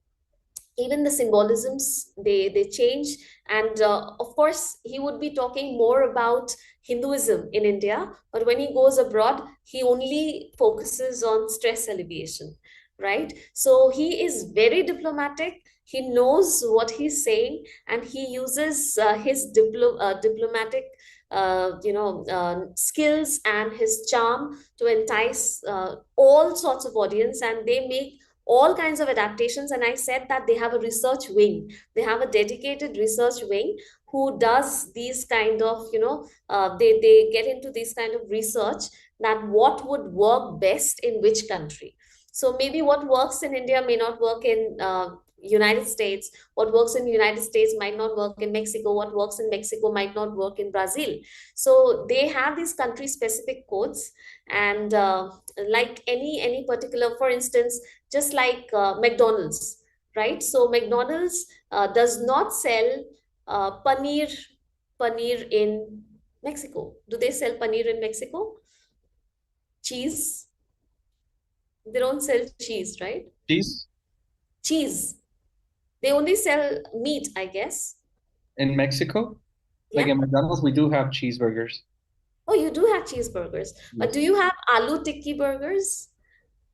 even the symbolisms, they change, and of course he would be talking more about Hinduism in India, but when he goes abroad he only focuses on stress alleviation, right? So he is very diplomatic, he knows what he's saying, and he uses his diplomatic skills and his charm to entice all sorts of audience, and they make all kinds of adaptations. And I said that they have a research wing, they have a dedicated research wing who does these kind of, they get into this kind of research, that what would work best in which country. So maybe what works in India may not work in United States, what works in United States might not work in Mexico, what works in Mexico might not work in Brazil. So they have these country specific codes, and like any particular, for instance, just like McDonald's, right? So McDonald's does not sell paneer in Mexico. Do they sell paneer in Mexico? Cheese? They don't sell cheese, right? Cheese Cheese. They only sell meat, I guess. in Mexico, like Yeah. in McDonald's, we do have cheeseburgers. Oh, you do have cheeseburgers. But Yes. do you have aloo tikki burgers?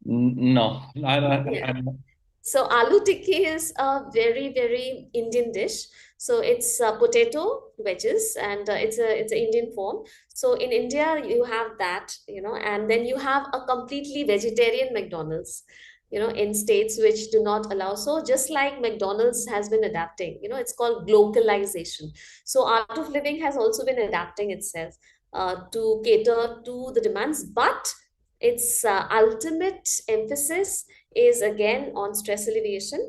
No, Yeah. I don't. So aloo tikki is a very, very Indian dish. So it's potato wedges, and it's an Indian form. So in India, you have that, and then you have a completely vegetarian McDonald's, in states which do not allow. So just like McDonald's has been adapting, it's called globalization. So Art of Living has also been adapting itself to cater to the demands, but its ultimate emphasis is again on stress alleviation,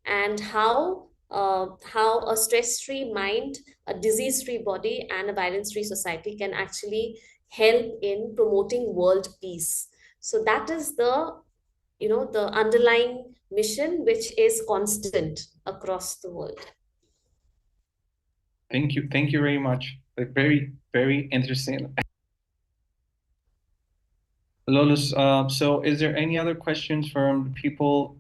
and how a stress-free mind, a disease-free body, and a violence-free society can actually help in promoting world peace. So that is the underlying mission, which is constant across the world. Thank you. Thank you very much. Like very, very interesting. Lolus, so is there any other questions from the people?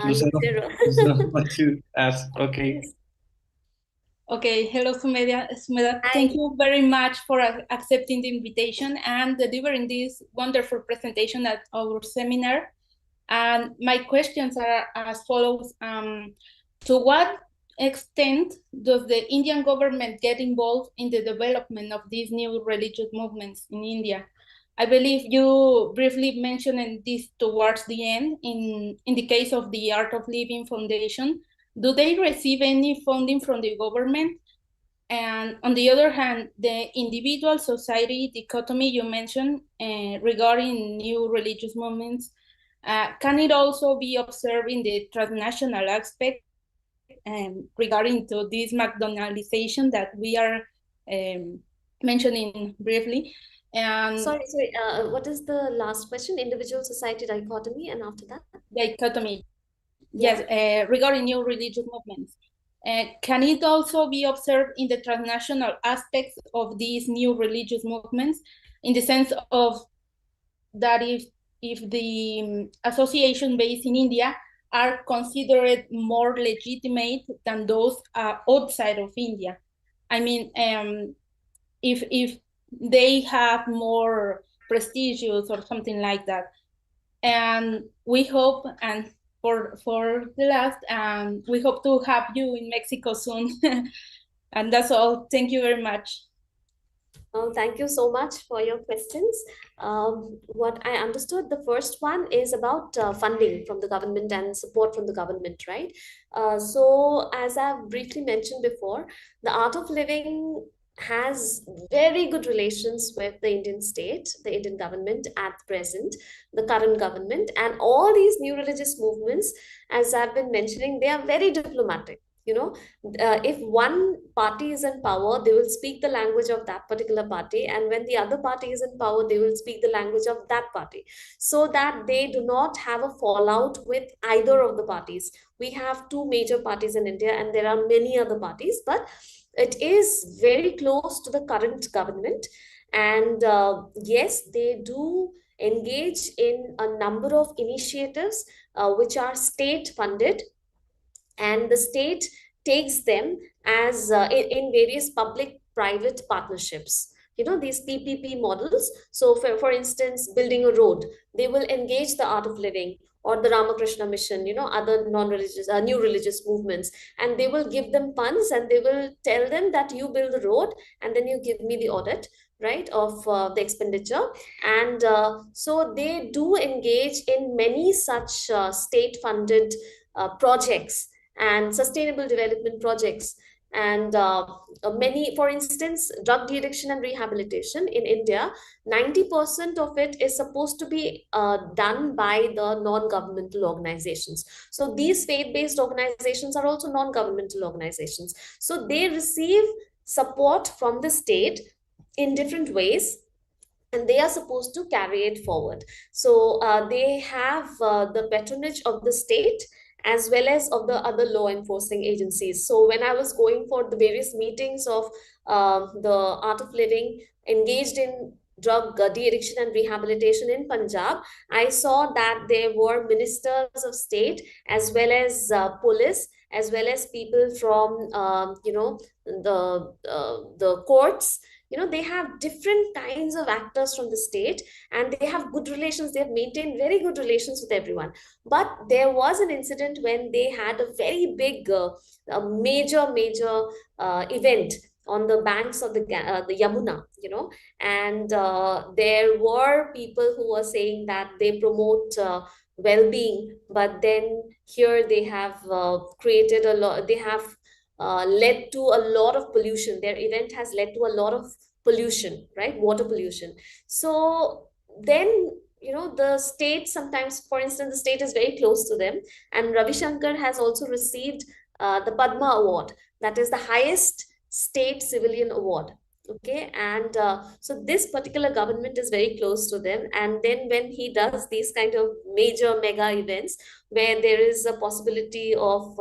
Lucero, Lucero. Lucero, what to ask? Okay. Yes. Okay, hello Sumeda. Hi. Thank you very much for accepting the invitation and delivering this wonderful presentation at our seminar. And my questions are as follows. To what extent does the Indian government get involved in the development of these new religious movements in India? I believe you briefly mentioned this towards the end. In the case of the Art of Living Foundation, do they receive any funding from the government? And on the other hand, the individual society dichotomy you mentioned regarding new religious movements, can it also be observed in the transnational aspect regarding to this McDonaldization that we are mentioning briefly? Sorry, what is the last question? Individual society dichotomy, and after that? Dichotomy. Yeah. Yes, regarding new religious movements. Can it also be observed in the transnational aspects of these new religious movements, in the sense of that if the association based in India are considered more legitimate than those outside of India? I mean, if they have more prestigious or something like that. And we hope, and for the last, we hope to have you in Mexico soon. And that's all. Thank you very much. Thank you so much for your questions. What I understood, the first one is about funding from the government and support from the government, right? So as I've briefly mentioned before, the art of living has very good relations with the Indian state, the Indian government at present, the current government, and all these new religious movements, as I've been mentioning, they are very diplomatic. If one party is in power, they will speak the language of that particular party, and when the other party is in power, they will speak the language of that party, so that they do not have a fallout with either of the parties. We have two major parties in India, and there are many other parties, but it is very close to the current government. And yes, they do engage in a number of initiatives which are state funded, and the state takes them as in various public private partnerships, these PPP models. So for instance, building a road, they will engage the art of living or the Ramakrishna mission, other non-religious new religious movements, and they will give them funds, and they will tell them that you build the road and then you give me the audit, right, of the expenditure. And so they do engage in many such state funded projects and sustainable development projects. And many, for instance, drug de-addiction and rehabilitation in India, 90% of it is supposed to be done by the non-governmental organizations. So these faith-based organizations are also non-governmental organizations. So they receive support from the state in different ways, and they are supposed to carry it forward. So they have the patronage of the state as well as of the other law enforcing agencies. So when I was going for the various meetings of the art of living engaged in drug de-addiction and rehabilitation in Punjab, I saw that there were ministers of state as well as police, as well as people from the courts. They have different kinds of actors from the state, and they have good relations. They have maintained very good relations with everyone. But there was an incident when they had a very big major event on the banks of the Yamuna, and there were people who were saying that they promote well-being, but then here they have created a lot, they have led to a lot of pollution. Their event has led to a lot of pollution, right? Water pollution. So then, the state sometimes, for instance, the state is very close to them. And Ravi Shankar has also received the Padma Award. That is the highest state civilian award. Okay, and so this particular government is very close to them. And then when he does these kind of major mega events where there is a possibility of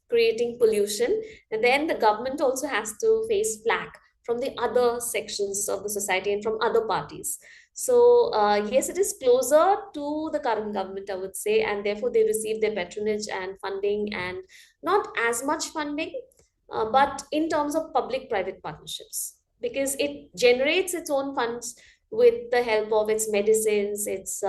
creating pollution, and then the government also has to face flack from the other sections of the society and from other parties. So yes, it is closer to the current government, I would say, and therefore they receive their patronage and funding, and not as much funding, but in terms of public-private partnerships, because it generates its own funds with the help of its medicines, its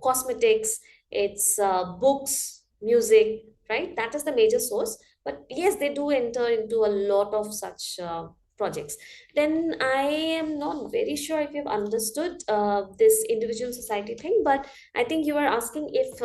cosmetics, its books, music, right? That is the major source. But yes, they do enter into a lot of such projects. Then I am not very sure if you've understood this individual society thing, but I think you were asking if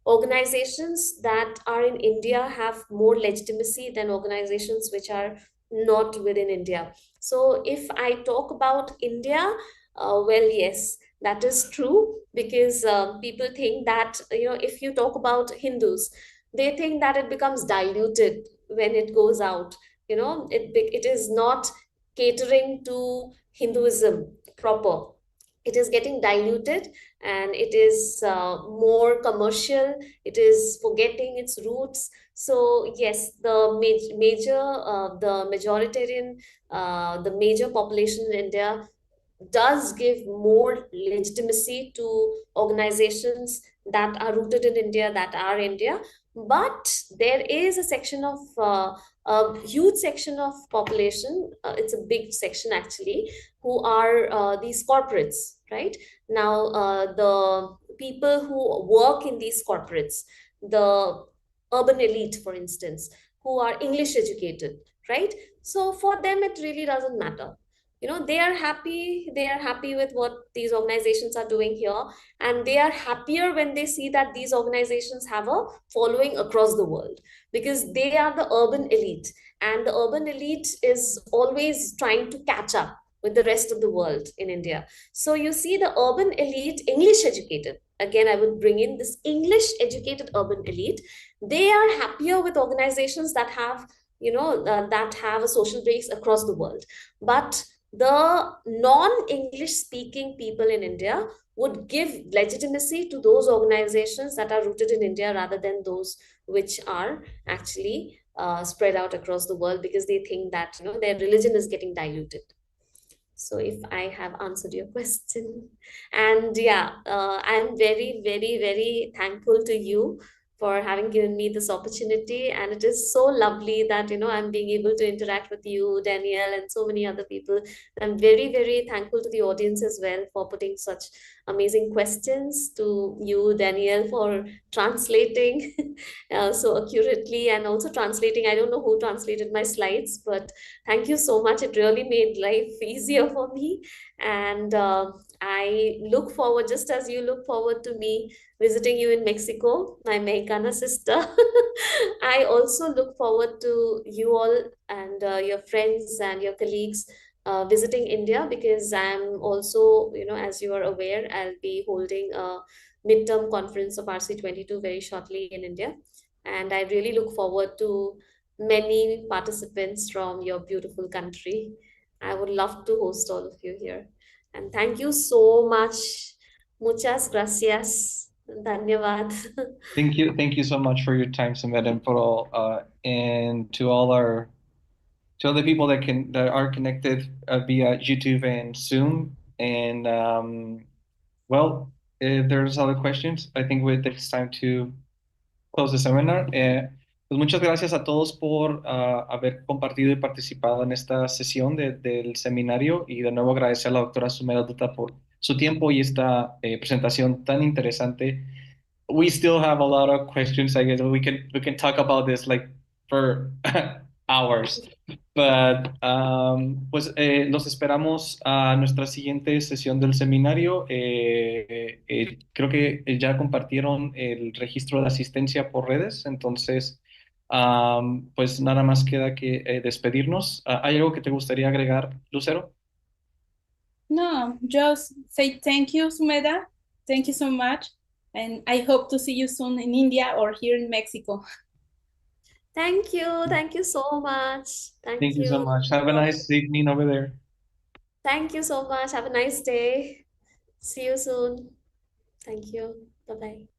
organizations that are in India have more legitimacy than organizations which are not within India. So if I talk about India, well, yes, that is true, because people think that, if you talk about Hindus, they think that it becomes diluted when it goes out. It is not catering to Hinduism proper. It is getting diluted, and it is more commercial. It is forgetting its roots. So yes, the the major population in India does give more legitimacy to organizations that are rooted in India, that are India. But there is a section of a huge section of population, it's a big section actually, who are these corporates, right? Now, the people who work in these corporates, the urban elite, for instance, who are English educated, right? So for them, it really doesn't matter. They are happy with what these organizations are doing here, and they are happier when they see that these organizations have a following across the world, because they are the urban elite, and the urban elite is always trying to catch up with the rest of the world in India. So you see the urban elite, English educated, again, I would bring in this English educated urban elite. They are happier with organizations that have, that have a social base across the world. But the non-English speaking people in India would give legitimacy to those organizations that are rooted in India rather than those which are actually spread out across the world, because they think that their religion is getting diluted. So if I have answered your question, and yeah, I'm very, very, very thankful to you for having given me this opportunity. And it is so lovely that, I'm being able to interact with you, Danielle, and so many other people. I'm very, very thankful to the audience as well for putting such amazing questions, to you, Danielle, for translating so accurately, and also translating. I don't know who translated my slides, but thank you so much. It really made life easier for me. And I look forward, just as you look forward to me visiting you in Mexico, my Mexicana sister. I also look forward to you all and your friends and your colleagues visiting India, because I'm also, as you are aware, I'll be holding a midterm conference of RC22 very shortly in India. And I really look forward to many participants from your beautiful country. I would love to host all of you here. And thank you so much. Muchas gracias. Dhanyavad. Thank you so much for your time, Sumedha, and for all, and to all the people that are connected via YouTube and Zoom. And well, if there's other questions, I think it's time to close the seminar. Pues muchas gracias a todos por haber compartido y participado en esta sesión del seminario, y de nuevo agradecer a la doctora Sumedha Dutta por su tiempo y esta presentación tan interesante. We still have a lot of questions. I guess we can talk about this like for hours. But pues los esperamos a nuestra siguiente sesión del seminario. Creo que ya compartieron el registro de asistencia por redes, entonces pues nada más queda que despedirnos. ¿Hay algo que te gustaría agregar, Lucero? No, just say thank you, Sumedha. Thank you so much. And I hope to see you soon in India or here in Mexico. Thank you. Thank you so much. Thank you so much. Have a nice evening over there. Thank you so much. Have a nice day. See you soon. Thank you. Bye-bye.